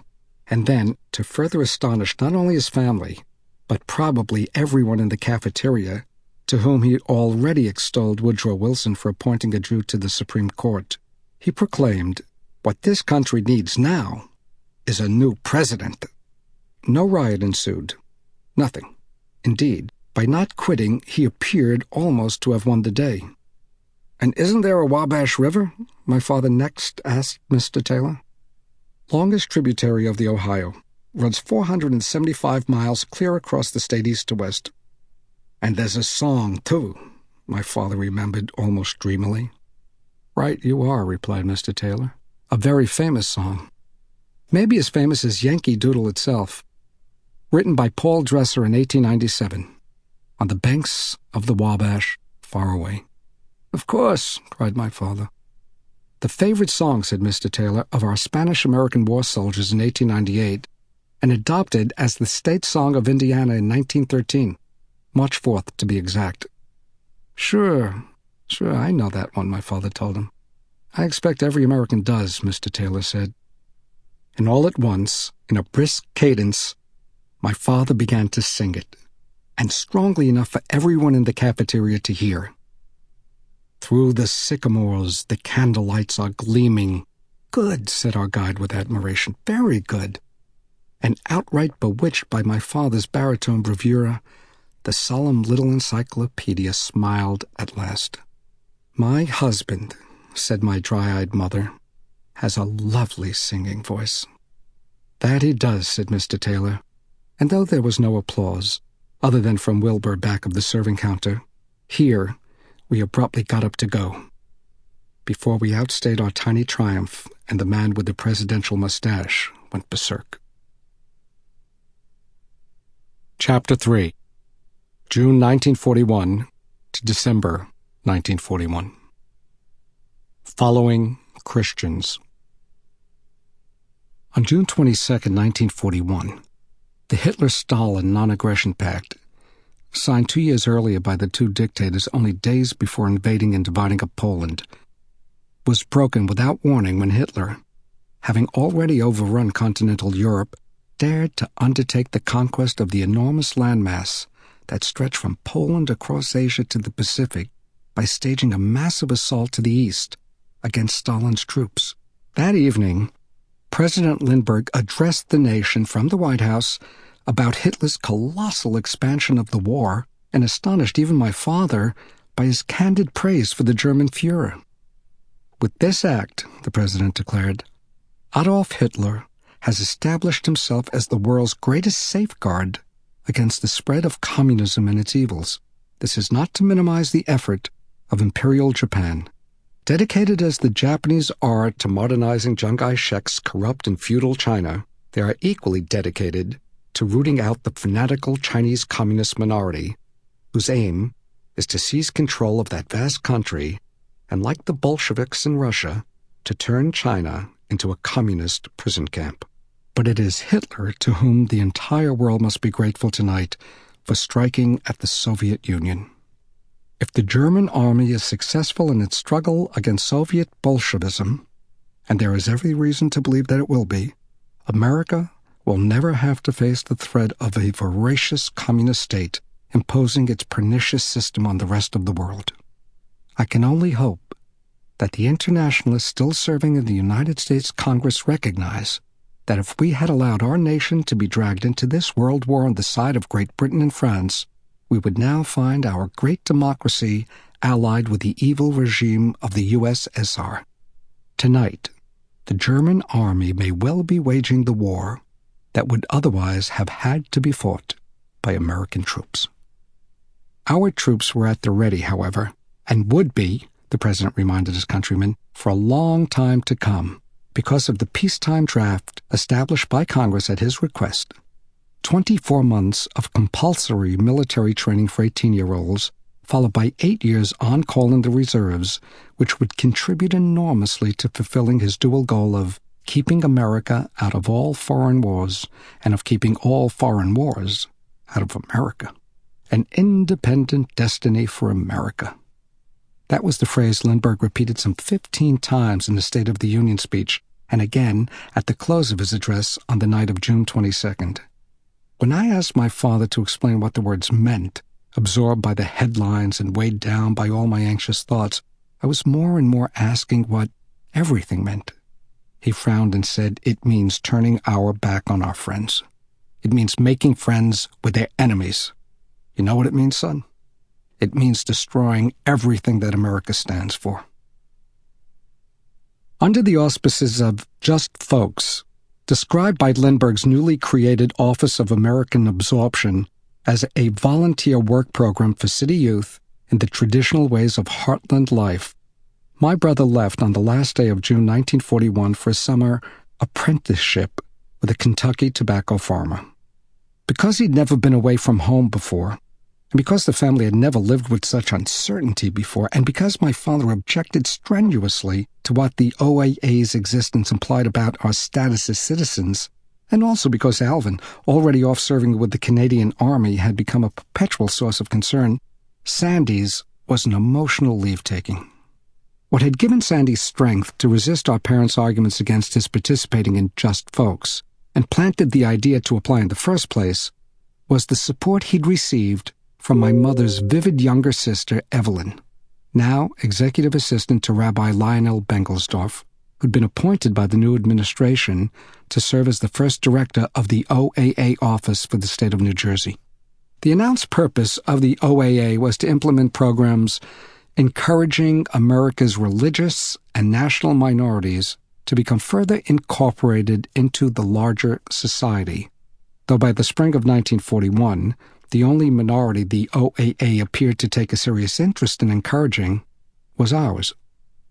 Speaker 2: and then, to further astonish not only his family, but probably everyone in the cafeteria, to whom he already extolled Woodrow Wilson for appointing a Jew to the Supreme Court, he proclaimed, "What this country needs now is a new president." No riot ensued. Nothing. Indeed, by not quitting, he appeared almost to have won the day. "And isn't there a Wabash River?" my father next asked Mr. Taylor. "Longest tributary of the Ohio. Runs 475 miles clear across the state east to west. And there's a song, too," my father remembered almost dreamily. "Right you are," replied Mr. Taylor. "A very famous song. Maybe as famous as Yankee Doodle itself. Written by Paul Dresser in 1897. On the banks of the Wabash, far away." "Of course," cried my father. "The favorite song," said Mr. Taylor, "of our Spanish-American war soldiers in 1898, and adopted as the state song of Indiana in 1913, March 4th, to be exact." Sure, I know that one," my father told him. "I expect every American does," Mr. Taylor said. And all at once, in a brisk cadence, my father began to sing it, and strongly enough for everyone in the cafeteria to hear. "Through the sycamores the candlelights are gleaming." "Good," said our guide with admiration. "Very good." And outright bewitched by my father's baritone bravura, the solemn little encyclopedia smiled at last. "My husband," said my dry-eyed mother, "has a lovely singing voice." "That he does," said Mr. Taylor, and though there was no applause, other than from Wilbur back of the serving counter, here we abruptly got up to go, before we outstayed our tiny triumph and the man with the presidential mustache went berserk. Chapter 3. June 1941 to December 1941. Following Christians. On June 22, 1941, the Hitler-Stalin Non-Aggression Pact, signed 2 years earlier by the two dictators only days before invading and dividing up Poland, was broken without warning when Hitler, having already overrun continental Europe, dared to undertake the conquest of the enormous landmass that stretched from Poland across Asia to the Pacific by staging a massive assault to the east against Stalin's troops. That evening, President Lindbergh addressed the nation from the White House about Hitler's colossal expansion of the war and astonished even my father by his candid praise for the German Führer. "With this act," the president declared, "Adolf Hitler has established himself as the world's greatest safeguard against the spread of communism and its evils. This is not to minimize the effort of Imperial Japan. Dedicated as the Japanese are to modernizing Chiang Kai-shek's corrupt and feudal China, they are equally dedicated to rooting out the fanatical Chinese communist minority, whose aim is to seize control of that vast country and, like the Bolsheviks in Russia, to turn China into a communist prison camp. But it is Hitler to whom the entire world must be grateful tonight for striking at the Soviet Union. If the German army is successful in its struggle against Soviet Bolshevism, and there is every reason to believe that it will be, America will never have to face the threat of a voracious communist state imposing its pernicious system on the rest of the world. I can only hope that the internationalists still serving in the United States Congress recognize that if we had allowed our nation to be dragged into this world war on the side of Great Britain and France, we would now find our great democracy allied with the evil regime of the USSR. Tonight, the German army may well be waging the war that would otherwise have had to be fought by American troops. Our troops were at the ready, however, and would be, the president reminded his countrymen, for a long time to come, because of the peacetime draft established by Congress at his request. 24 months of compulsory military training for 18-year-olds, followed by 8 years on call in the reserves, which would contribute enormously to fulfilling his dual goal of keeping America out of all foreign wars and of keeping all foreign wars out of America. An independent destiny for America. That was the phrase Lindbergh repeated some 15 times in the State of the Union speech, and again at the close of his address on the night of June 22nd. When I asked my father to explain what the words meant, absorbed by the headlines and weighed down by all my anxious thoughts, I was more and more asking what everything meant. He frowned and said, "It means turning our back on our friends. It means making friends with their enemies. You know what it means, son? It means destroying everything that America stands for." Under the auspices of Just Folks, described by Lindbergh's newly created Office of American Absorption as a volunteer work program for city youth in the traditional ways of heartland life, my brother left on the last day of June 1941 for a summer apprenticeship with a Kentucky tobacco farmer. Because he'd never been away from home before, and because the family had never lived with such uncertainty before, and because my father objected strenuously to what the OAA's existence implied about our status as citizens, and also because Alvin, already off serving with the Canadian Army, had become a perpetual source of concern, Sandy's was an emotional leave-taking. What had given Sandy strength to resist our parents' arguments against his participating in Just Folks, and planted the idea to apply in the first place, was the support he'd received from my mother's vivid younger sister, Evelyn, now executive assistant to Rabbi Lionel Bengelsdorf, who'd been appointed by the new administration to serve as the first director of the OAA office for the state of New Jersey. The announced purpose of the OAA was to implement programs encouraging America's religious and national minorities to become further incorporated into the larger society, though by the spring of 1941, the only minority the OAA appeared to take a serious interest in encouraging was ours.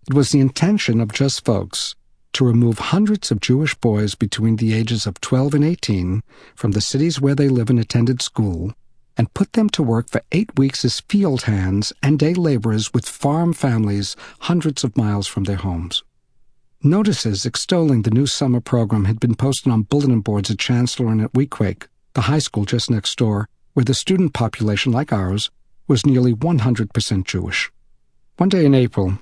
Speaker 2: It was the intention of Just Folks to remove hundreds of Jewish boys between the ages of 12 and 18 from the cities where they live and attended school and put them to work for 8 weeks as field hands and day laborers with farm families hundreds of miles from their homes. Notices extolling the new summer program had been posted on bulletin boards at Chancellor and at Weequahic, the high school just next door, where the student population, like ours, was nearly 100% Jewish. One day in April,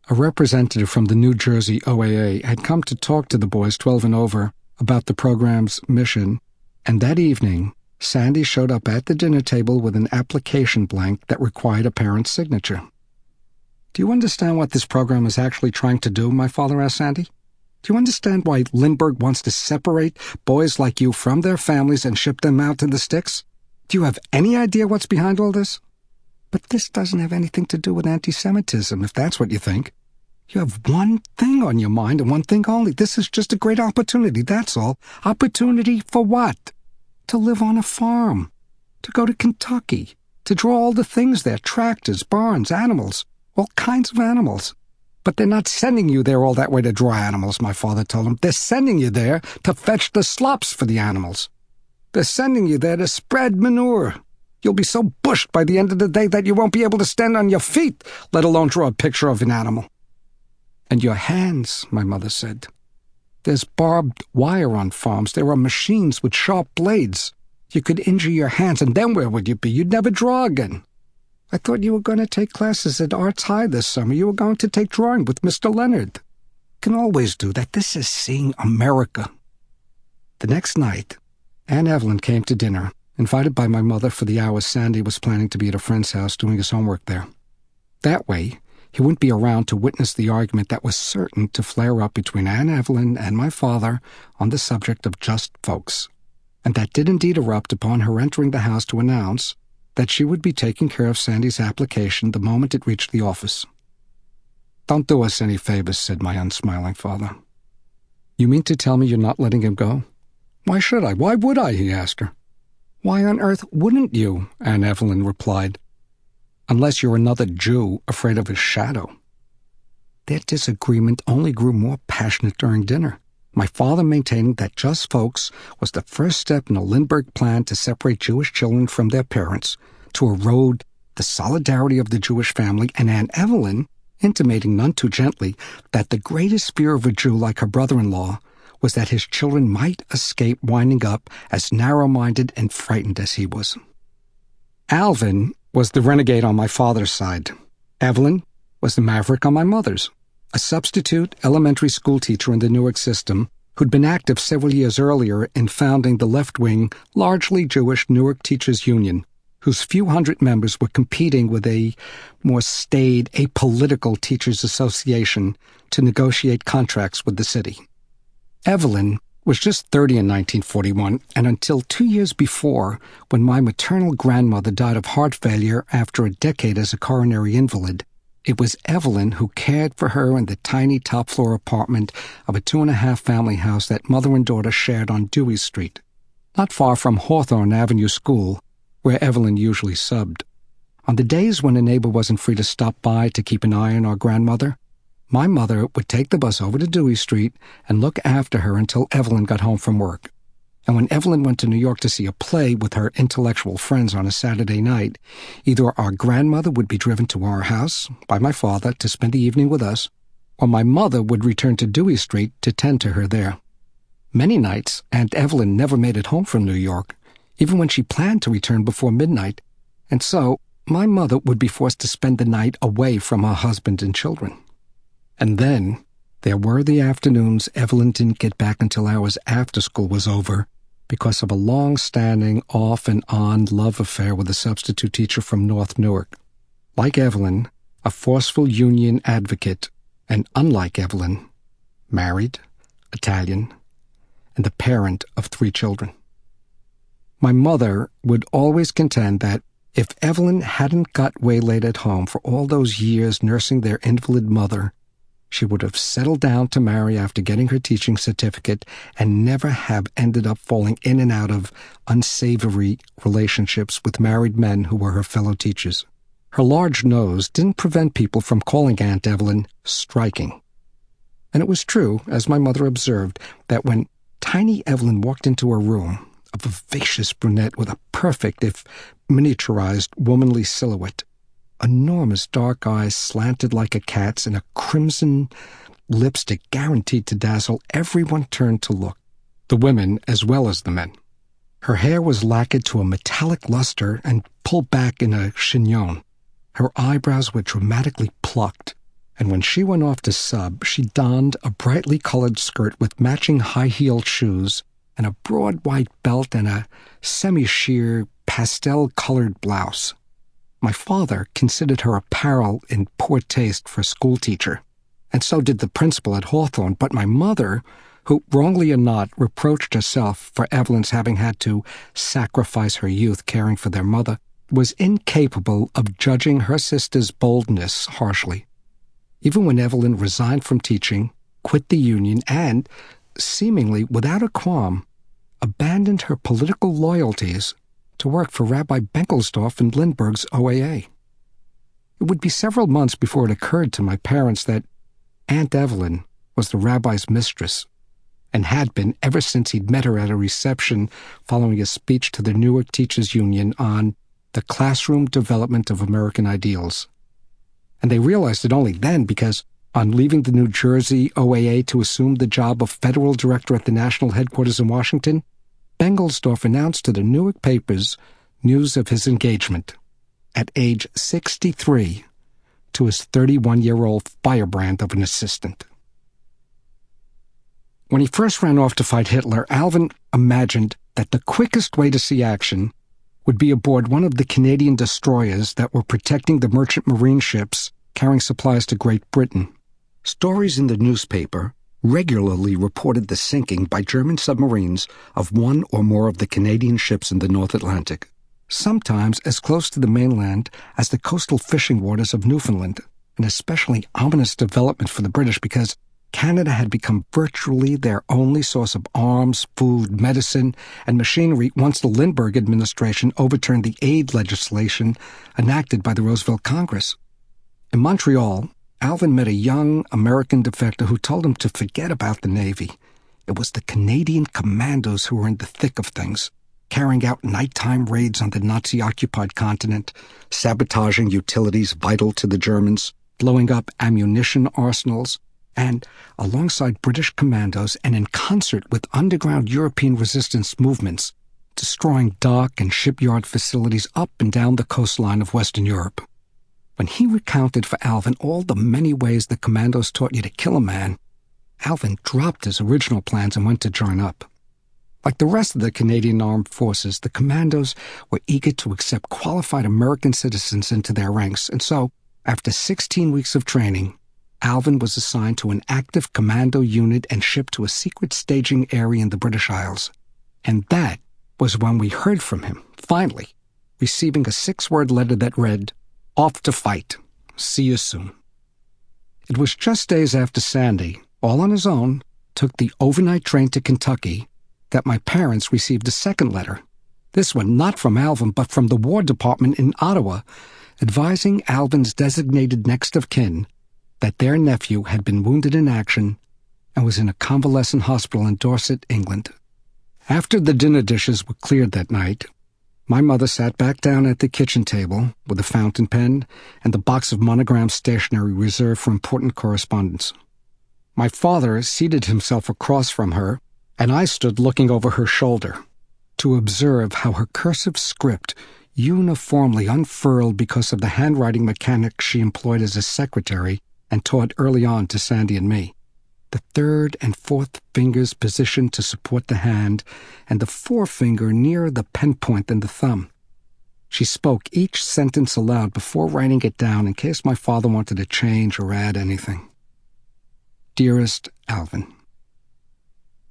Speaker 2: a representative from the New Jersey OAA had come to talk to the boys 12 and over about the program's mission, and that evening, Sandy showed up at the dinner table with an application blank that required a parent's signature. "Do you understand what this program is actually trying to do?" my father asked Sandy. "Do you understand why Lindbergh wants to separate boys like you from their families and ship them out in the sticks? Do you have any idea what's behind all this? But this doesn't have anything to do with anti-Semitism, if that's what you think. You have one thing on your mind and one thing only. This is just a great opportunity, that's all. Opportunity for what? To live on a farm, to go to Kentucky, to draw all the things there, tractors, barns, animals, all kinds of animals. But they're not sending you there all that way to draw animals," my father told him. "They're sending you there to fetch the slops for the animals. They're sending you there to spread manure. You'll be so bushed by the end of the day that you won't be able to stand on your feet, let alone draw a picture of an animal." "And your hands," my mother said. "There's barbed wire on farms. There are machines with sharp blades. You could injure your hands, and then where would you be? You'd never draw again. I thought you were going to take classes at Arts High this summer. You were going to take drawing with Mr. Leonard. You can always do that. This is seeing America." The next night, Aunt Evelyn came to dinner, invited by my mother for the hours Sandy was planning to be at a friend's house doing his homework there. That way, he wouldn't be around to witness the argument that was certain to flare up between Aunt Evelyn and my father on the subject of Just Folks, and that did indeed erupt upon her entering the house to announce that she would be taking care of Sandy's application the moment it reached the office. "Don't do us any favors," said my unsmiling father. "You mean to tell me you're not letting him go?" "Why should I? Why would I?" he asked her. "Why on earth wouldn't you?" Aunt Evelyn replied. "Unless you're another Jew afraid of his shadow." Their disagreement only grew more passionate during dinner, my father maintaining that Just Folks was the first step in a Lindbergh plan to separate Jewish children from their parents, to erode the solidarity of the Jewish family, and Aunt Evelyn intimating none too gently that the greatest fear of a Jew like her brother-in-law was that his children might escape winding up as narrow-minded and frightened as he was. Alvin was the renegade on my father's side. Evelyn was the maverick on my mother's, a substitute elementary school teacher in the Newark system who'd been active several years earlier in founding the left-wing, largely Jewish Newark Teachers Union, whose few hundred members were competing with a more staid, apolitical teachers association to negotiate contracts with the city. Evelyn was just 30 in 1941, and until 2 years before, when my maternal grandmother died of heart failure after a decade as a coronary invalid, it was Evelyn who cared for her in the tiny top-floor apartment of a 2.5 family house that mother and daughter shared on Dewey Street, not far from Hawthorne Avenue School, where Evelyn usually subbed. On the days when a neighbor wasn't free to stop by to keep an eye on our grandmother, my mother would take the bus over to Dewey Street and look after her until Evelyn got home from work. And when Evelyn went to New York to see a play with her intellectual friends on a Saturday night, either our grandmother would be driven to our house by my father to spend the evening with us, or my mother would return to Dewey Street to tend to her there. Many nights, Aunt Evelyn never made it home from New York, even when she planned to return before midnight, and so my mother would be forced to spend the night away from her husband and children. And then there were the afternoons Evelyn didn't get back until hours after school was over because of a long-standing off-and-on love affair with a substitute teacher from North Newark. Like Evelyn, a forceful union advocate, and unlike Evelyn, married, Italian, and the parent of 3 children. My mother would always contend that if Evelyn hadn't got waylaid at home for all those years nursing their invalid mother, she would have settled down to marry after getting her teaching certificate and never have ended up falling in and out of unsavory relationships with married men who were her fellow teachers. Her large nose didn't prevent people from calling Aunt Evelyn striking. And it was true, as my mother observed, that when tiny Evelyn walked into her room, a vivacious brunette with a perfect, if miniaturized, womanly silhouette, enormous dark eyes slanted like a cat's, and a crimson lipstick guaranteed to dazzle, everyone turned to look, the women as well as the men. Her hair was lacquered to a metallic luster and pulled back in a chignon. Her eyebrows were dramatically plucked, and when she went off to sub, she donned a brightly colored skirt with matching high-heeled shoes and a broad white belt and a semi-sheer pastel-colored blouse. My father considered her apparel in poor taste for a schoolteacher, and so did the principal at Hawthorne, but my mother, who, wrongly or not, reproached herself for Evelyn's having had to sacrifice her youth caring for their mother, was incapable of judging her sister's boldness harshly. Even when Evelyn resigned from teaching, quit the union, and, seemingly without a qualm, abandoned her political loyalties to work for Rabbi Benkelsdorf and Lindbergh's OAA. It would be several months before it occurred to my parents that Aunt Evelyn was the rabbi's mistress, and had been ever since he'd met her at a reception following a speech to the Newark Teachers Union on the classroom development of American ideals. And they realized it only then because, on leaving the New Jersey OAA to assume the job of federal director at the national headquarters in Washington, Benkelsdorf announced to the Newark papers news of his engagement, at age 63, to his 31-year-old firebrand of an assistant. When he first ran off to fight Hitler, Alvin imagined that the quickest way to see action would be aboard one of the Canadian destroyers that were protecting the merchant marine ships carrying supplies to Great Britain. Stories in the newspaper regularly reported the sinking by German submarines of one or more of the Canadian ships in the North Atlantic, sometimes as close to the mainland as the coastal fishing waters of Newfoundland, an especially ominous development for the British because Canada had become virtually their only source of arms, food, medicine, and machinery once the Lindbergh administration overturned the aid legislation enacted by the Roosevelt Congress. In Montreal, Alvin met a young American defector who told him to forget about the Navy. It was the Canadian Commandos who were in the thick of things, carrying out nighttime raids on the Nazi-occupied continent, sabotaging utilities vital to the Germans, blowing up ammunition arsenals, and, alongside British commandos and in concert with underground European resistance movements, destroying dock and shipyard facilities up and down the coastline of Western Europe. When he recounted for Alvin all the many ways the commandos taught you to kill a man, Alvin dropped his original plans and went to join up. Like the rest of the Canadian Armed Forces, the commandos were eager to accept qualified American citizens into their ranks, and so, after 16 weeks of training, Alvin was assigned to an active commando unit and shipped to a secret staging area in the British Isles. And that was when we heard from him, finally, receiving a 6-word letter that read, "Off to fight. See you soon." It was just days after Sandy, all on his own, took the overnight train to Kentucky that my parents received a second letter, this one not from Alvin but from the War Department in Ottawa, advising Alvin's designated next of kin that their nephew had been wounded in action and was in a convalescent hospital in Dorset, England. After the dinner dishes were cleared that night, my mother sat back down at the kitchen table with a fountain pen and the box of monogrammed stationery reserved for important correspondence. My father seated himself across from her, and I stood looking over her shoulder to observe how her cursive script uniformly unfurled because of the handwriting mechanics she employed as a secretary and taught early on to Sandy and me. The third and fourth fingers positioned to support the hand, and the forefinger nearer the pen point than the thumb. She spoke each sentence aloud before writing it down in case my father wanted to change or add anything. Dearest Alvin,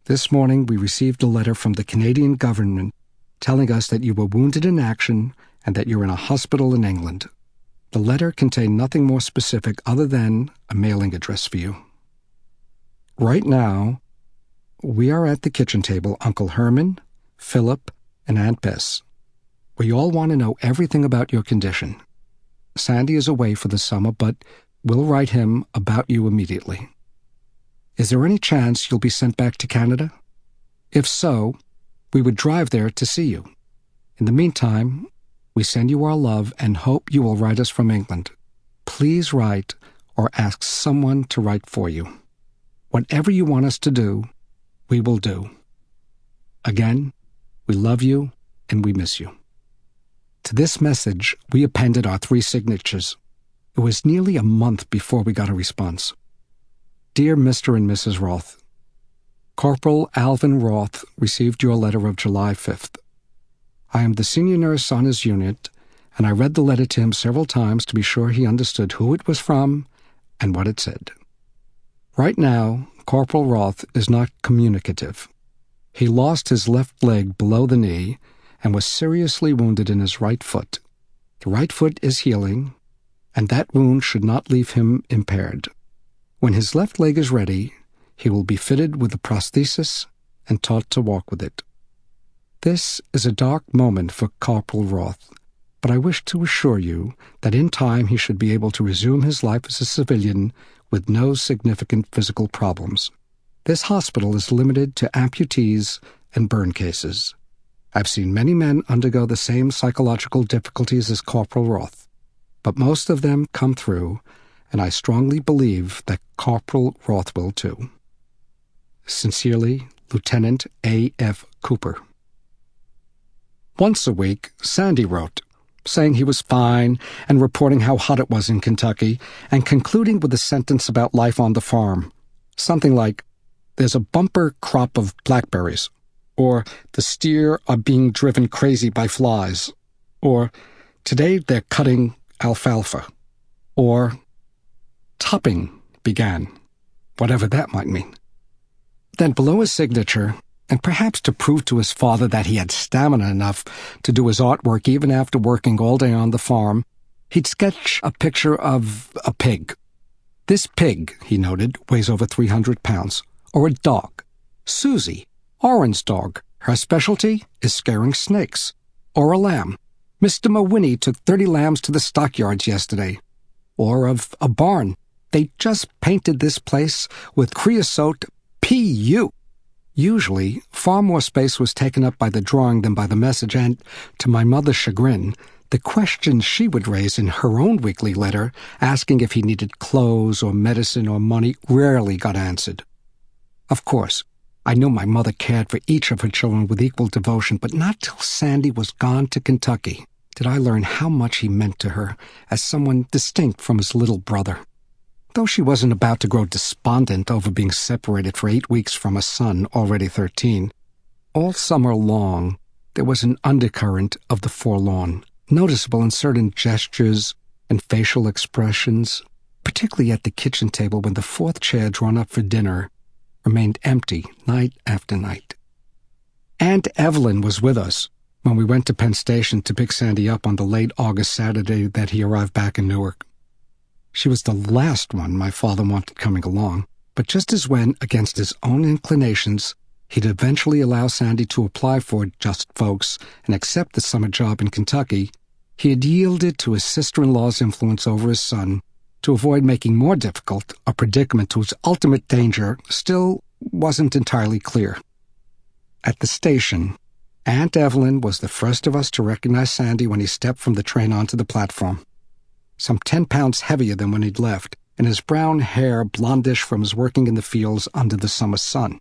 Speaker 2: this morning we received a letter from the Canadian government telling us that you were wounded in action and that you're in a hospital in England. The letter contained nothing more specific other than a mailing address for you. Right now, we are at the kitchen table, Uncle Herman, Philip, and Aunt Bess. We all want to know everything about your condition. Sandy is away for the summer, but we'll write him about you immediately. Is there any chance you'll be sent back to Canada? If so, we would drive there to see you. In the meantime, we send you our love and hope you will write us from England. Please write or ask someone to write for you. Whatever you want us to do, we will do. Again, we love you and we miss you. To this message, we appended our 3 signatures. It was nearly a month before we got a response. Dear Mr. and Mrs. Roth, Corporal Alvin Roth received your letter of July 5th. I am the senior nurse on his unit, and I read the letter to him several times to be sure he understood who it was from and what it said. Right now, Corporal Roth is not communicative. He lost his left leg below the knee and was seriously wounded in his right foot. The right foot is healing, and that wound should not leave him impaired. When his left leg is ready, he will be fitted with a prosthesis and taught to walk with it. This is a dark moment for Corporal Roth, but I wish to assure you that in time he should be able to resume his life as a civilian with no significant physical problems. This hospital is limited to amputees and burn cases. I've seen many men undergo the same psychological difficulties as Corporal Roth, but most of them come through, and I strongly believe that Corporal Roth will too. Sincerely, Lieutenant A.F. Cooper. Once a week, Sandy wrote, saying he was fine and reporting how hot it was in Kentucky, and concluding with a sentence about life on the farm. Something like, "There's a bumper crop of blackberries," or "The steer are being driven crazy by flies," or "Today they're cutting alfalfa," or "Topping began," whatever that might mean. Then below his signature, and perhaps to prove to his father that he had stamina enough to do his artwork even after working all day on the farm, he'd sketch a picture of a pig. This pig, he noted, weighs over 300 pounds. Or a dog. Susie, Oren's dog. Her specialty is scaring snakes. Or a lamb. Mr. Mawhinney took 30 lambs to the stockyards yesterday. Or of a barn. They just painted this place with creosote P.U. Usually, far more space was taken up by the drawing than by the message, and, to my mother's chagrin, The questions she would raise in her own weekly letter, asking if he needed clothes or medicine or money, rarely got answered. Of course, I knew my mother cared for each of her children with equal devotion, but not till Sandy was gone to Kentucky did I learn how much he meant to her as someone distinct from his little brother. Though she wasn't about to grow despondent over being separated for 8 weeks from a son already 13, all summer long there was an undercurrent of the forlorn, noticeable in certain gestures and facial expressions, particularly at the kitchen table when the fourth chair drawn up for dinner remained empty night after night. Aunt Evelyn was with us when we went to Penn Station to pick Sandy up on the late August Saturday that he arrived back in Newark. She was the last one my father wanted coming along, but just as when, against his own inclinations, he'd eventually allow Sandy to apply for Just Folks and accept the summer job in Kentucky, he had yielded to his sister-in-law's influence over his son to avoid making more difficult a predicament whose ultimate danger still wasn't entirely clear. At the station, Aunt Evelyn was the first of us to recognize Sandy when he stepped from the train onto the platform. Some 10 pounds heavier than when he'd left, and his brown hair blondish from his working in the fields under the summer sun.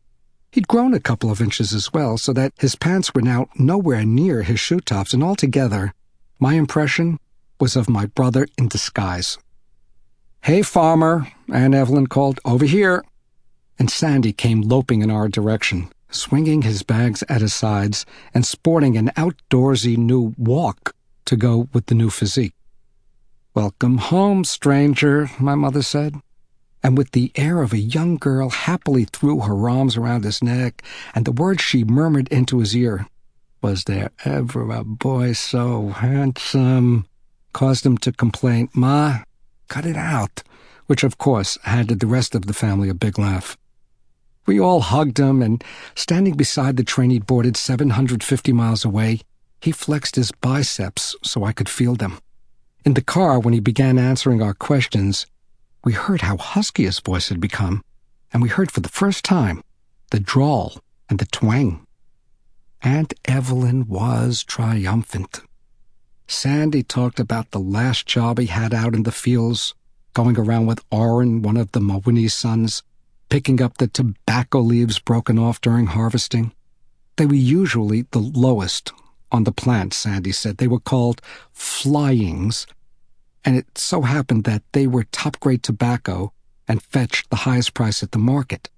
Speaker 2: He'd grown a couple of inches as well, so that his pants were now nowhere near his shoe tops, and altogether, my impression was of my brother in disguise. "Hey, farmer," Aunt Evelyn called, "over here." And Sandy came loping in our direction, swinging his bags at his sides and sporting an outdoorsy new walk to go with the new physique. "Welcome home, stranger," my mother said, and with the air of a young girl happily threw her arms around his neck, and the words she murmured into his ear, "Was there ever a boy so handsome?" caused him to complain, "Ma, cut it out," which of course handed the rest of the family a big laugh. We all hugged him, and standing beside the train he'd boarded 750 miles away, he flexed his biceps so I could feel them. In the car, when he began answering our questions, we heard how husky his voice had become, and we heard for the first time the drawl and the twang. Aunt Evelyn was triumphant. Sandy talked about the last job he had out in the fields, going around with Orrin, one of the Mawinnie's sons, picking up the tobacco leaves broken off during harvesting. They were usually the lowest on the plant, Sandy said. They were called flyings, and it so happened that they were top-grade tobacco and fetched the highest price at the market.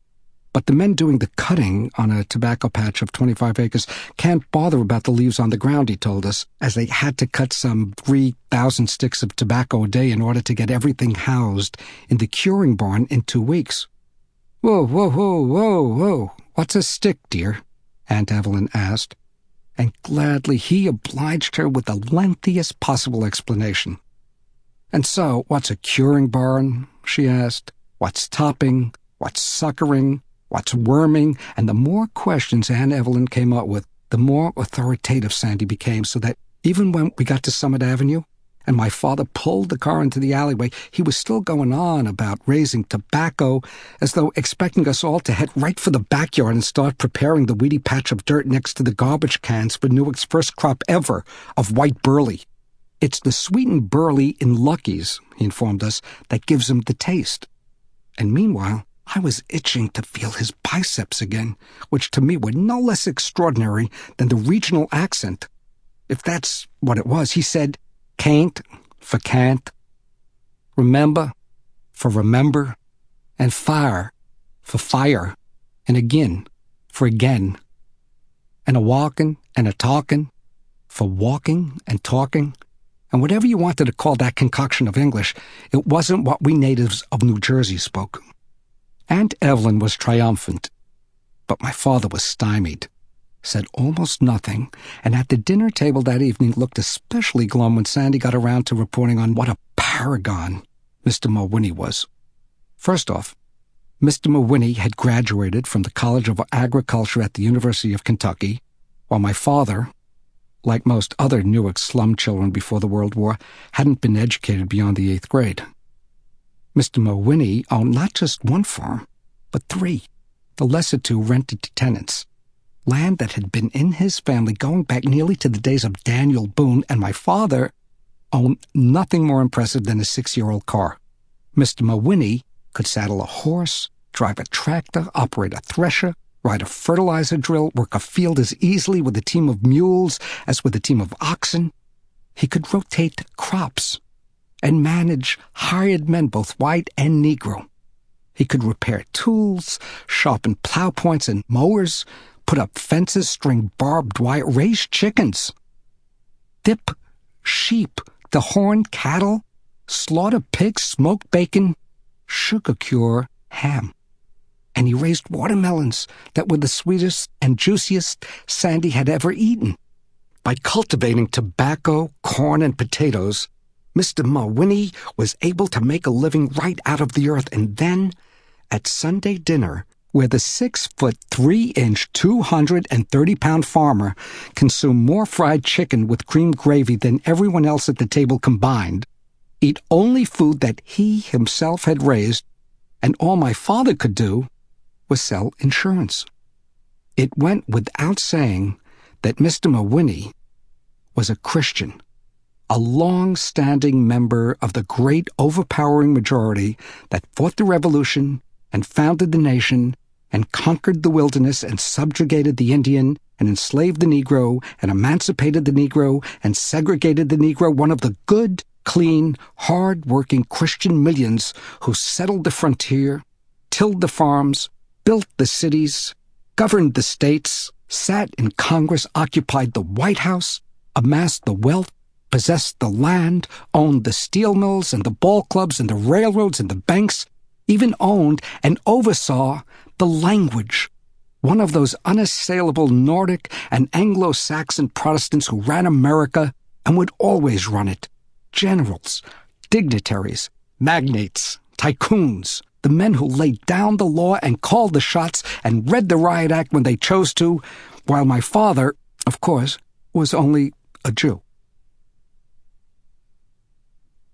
Speaker 2: But the men doing the cutting on a tobacco patch of 25 acres can't bother about the leaves on the ground, he told us, as they had to cut some 3,000 sticks of tobacco a day in order to get everything housed in the curing barn in 2 weeks. "Whoa, whoa, whoa, whoa, whoa, what's a stick, dear?" Aunt Evelyn asked, and gladly he obliged her with the lengthiest possible explanation. "And so, what's a curing barn?" she asked. "What's topping? What's suckering? What's worming?" And the more questions Aunt Evelyn came up with, the more authoritative Sandy became, so that even when we got to Summit Avenue and my father pulled the car into the alleyway, he was still going on about raising tobacco, as though expecting us all to head right for the backyard and start preparing the weedy patch of dirt next to the garbage cans for Newark's first crop ever of white burley. "It's the sweetened burley in Lucky's," he informed us, "that gives him the taste." And meanwhile, I was itching to feel his biceps again, which to me were no less extraordinary than the regional accent. If that's what it was, he said "can't" for can't, "remember" for remember, and "fire" for fire, and "again" for again, and "a walkin' and a talkin' for walking and talking. And whatever you wanted to call that concoction of English, it wasn't what we natives of New Jersey spoke. Aunt Evelyn was triumphant, but my father was stymied, said almost nothing, and at the dinner table that evening looked especially glum when Sandy got around to reporting on what a paragon Mr. Mawinnie was. First off, Mr. Mawinnie had graduated from the College of Agriculture at the University of Kentucky, while my father, like most other Newark slum children before the World War, hadn't been educated beyond the 8th grade. Mr. Mawinnie owned not just one farm, but 3, the lesser 2 rented to tenants, land that had been in his family going back nearly to the days of Daniel Boone, and my father owned nothing more impressive than a 6-year-old car. Mr. Mawhinney could saddle a horse, drive a tractor, operate a thresher, ride a fertilizer drill, work a field as easily with a team of mules as with a team of oxen. He could rotate crops and manage hired men, both white and Negro. He could repair tools, sharpen plow points and mowers, put up fences, string barbed wire, raise chickens, dip sheep, dehorn cattle, slaughter pigs, smoke bacon, sugar cure ham. And he raised watermelons that were the sweetest and juiciest Sandy had ever eaten. By cultivating tobacco, corn, and potatoes, Mr. Mawhinney was able to make a living right out of the earth. And then, at Sunday dinner, where the 6-foot, 3-inch, 230-pound farmer consumed more fried chicken with cream gravy than everyone else at the table combined, eat only food that he himself had raised, and all my father could do was sell insurance. It went without saying that Mr. Mawhinney was a Christian, a long-standing member of the great overpowering majority that fought the revolution and founded the nation and conquered the wilderness and subjugated the Indian and enslaved the Negro and emancipated the Negro and segregated the Negro, one of the good, clean, hard-working Christian millions who settled the frontier, tilled the farms, built the cities, governed the states, sat in Congress, occupied the White House, amassed the wealth, possessed the land, owned the steel mills and the ball clubs and the railroads and the banks, even owned and oversaw the language, one of those unassailable Nordic and Anglo-Saxon Protestants who ran America and would always run it. Generals, dignitaries, magnates, tycoons, the men who laid down the law and called the shots and read the riot act when they chose to, while my father, of course, was only a Jew.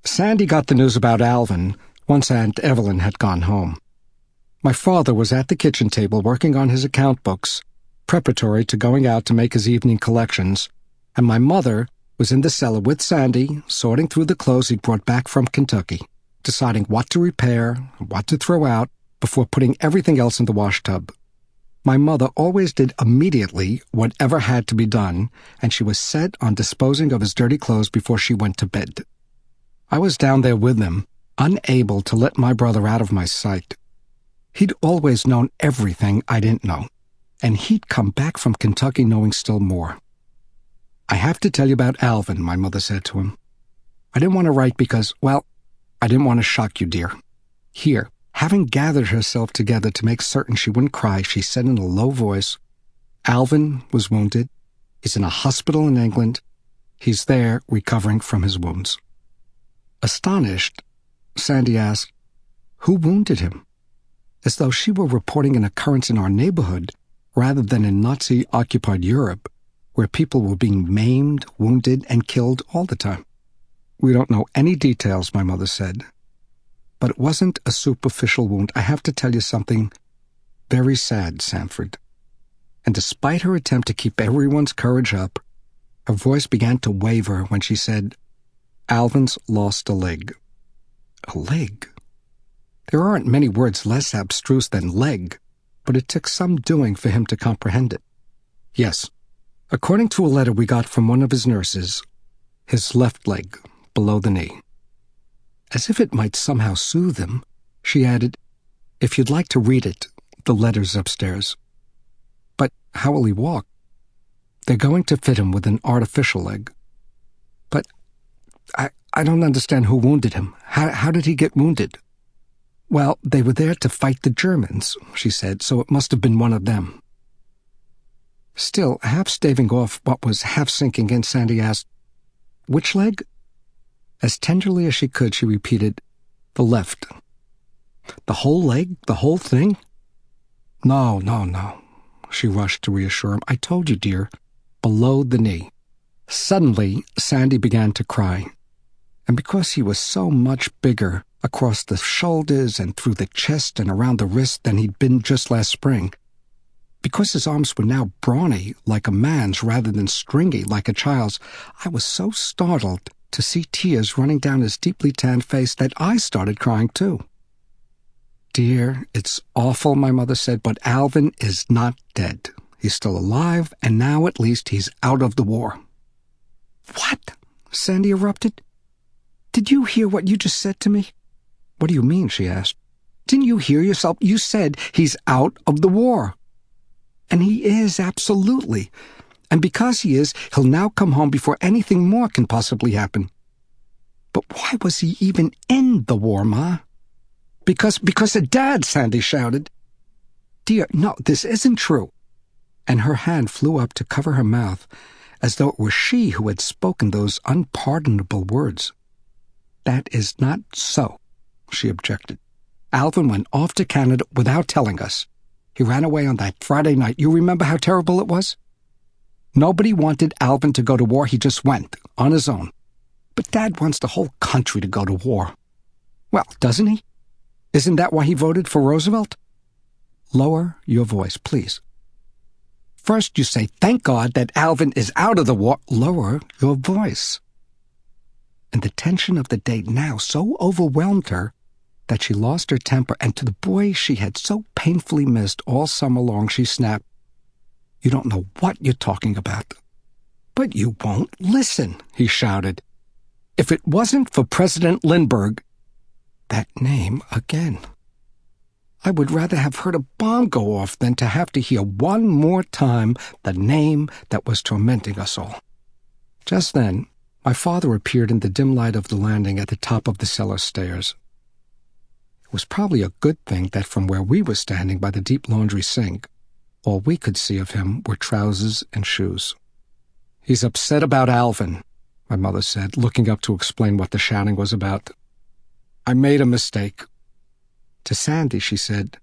Speaker 2: Sandy got the news about Alvin once Aunt Evelyn had gone home. My father was at the kitchen table working on his account books, preparatory to going out to make his evening collections, and my mother was in the cellar with Sandy, sorting through the clothes he'd brought back from Kentucky, deciding what to repair and what to throw out before putting everything else in the wash tub. My mother always did immediately whatever had to be done, and she was set on disposing of his dirty clothes before she went to bed. I was down there with him, unable to let my brother out of my sight. He'd always known everything I didn't know, and he'd come back from Kentucky knowing still more. "I have to tell you about Alvin," my mother said to him. "I didn't want to write because, well, I didn't want to shock you, dear." Here, having gathered herself together to make certain she wouldn't cry, she said in a low voice, "Alvin was wounded. He's in a hospital in England. He's there recovering from his wounds." Astonished, Sandy asked, "Who wounded him?" As though she were reporting an occurrence in our neighborhood rather than in Nazi-occupied Europe, where people were being maimed, wounded, and killed all the time. "We don't know any details," my mother said. "But it wasn't a superficial wound. I have to tell you something very sad, Sanford." And despite her attempt to keep everyone's courage up, her voice began to waver when she said, "Alvin's lost a leg." A leg? There aren't many words less abstruse than leg, but it took some doing for him to comprehend it. Yes, according to a letter we got from one of his nurses, his left leg, below the knee. As if it might somehow soothe him, she added, "If you'd like to read it, the letter's upstairs." "But how will he walk?" "They're going to fit him with an artificial leg." "But I don't understand who wounded him. How did he get wounded?" "Well, they were there to fight the Germans," she said, "so it must have been one of them." Still, half staving off what was half sinking in, Sandy asked, "Which leg?" As tenderly as she could, she repeated, "The left." "The whole leg? The whole thing?" No, she rushed to reassure him. "I told you, dear, below the knee." Suddenly, Sandy began to cry. And because he was so much bigger across the shoulders and through the chest and around the wrist than he'd been just last spring, because his arms were now brawny like a man's rather than stringy like a child's, I was so startled to see tears running down his deeply tanned face that I started crying too. "Dear, it's awful," my mother said, "but Alvin is not dead. He's still alive, and now at least he's out of the war." "What?" Sandy erupted. "Did you hear what you just said to me?" "What do you mean?" she asked. "Didn't you hear yourself? You said he's out of the war." "And he is, absolutely. And because he is, he'll now come home before anything more can possibly happen." "But why was he even in the war, Ma?" Because of Dad," Sandy shouted. "Dear, no, this isn't true." And her hand flew up to cover her mouth, as though it were she who had spoken those unpardonable words. "That is not so," she objected. "Alvin went off to Canada without telling us. He ran away on that Friday night. You remember how terrible it was? Nobody wanted Alvin to go to war. He just went, on his own. But Dad wants the whole country to go to war. Well, doesn't he? Isn't that why he voted for Roosevelt?" "Lower your voice, please." "First you say, 'Thank God that Alvin is out of the war.'" "Lower your voice." And the tension of the day now so overwhelmed her that she lost her temper, and to the boy she had so painfully missed all summer long, she snapped, "You don't know what you're talking about." "But you won't listen," he shouted. "If it wasn't for President Lindbergh—" That name again. I would rather have heard a bomb go off than to have to hear one more time the name that was tormenting us all. Just then, my father appeared in the dim light of the landing at the top of the cellar stairs. It was probably a good thing that from where we were standing by the deep laundry sink, all we could see of him were trousers and shoes. "He's upset about Alvin," my mother said, looking up to explain what the shouting was about. "I made a mistake." To Sandy, she said,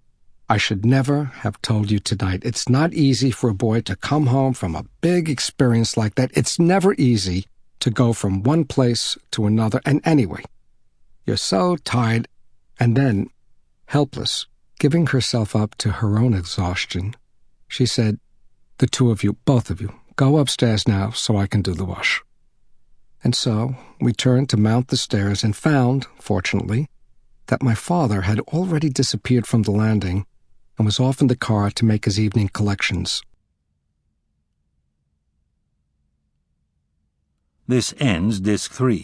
Speaker 2: "I should never have told you tonight. It's not easy for a boy to come home from a big experience like that. It's never easy to go from one place to another. And anyway, you're so tired." And then, helpless, giving herself up to her own exhaustion, she said, "The two of you, both of you, go upstairs now so I can do the wash." And so we turned to mount the stairs and found, fortunately, that my father had already disappeared from the landing and was off in the car to make his evening collections.
Speaker 1: This ends Disc 3.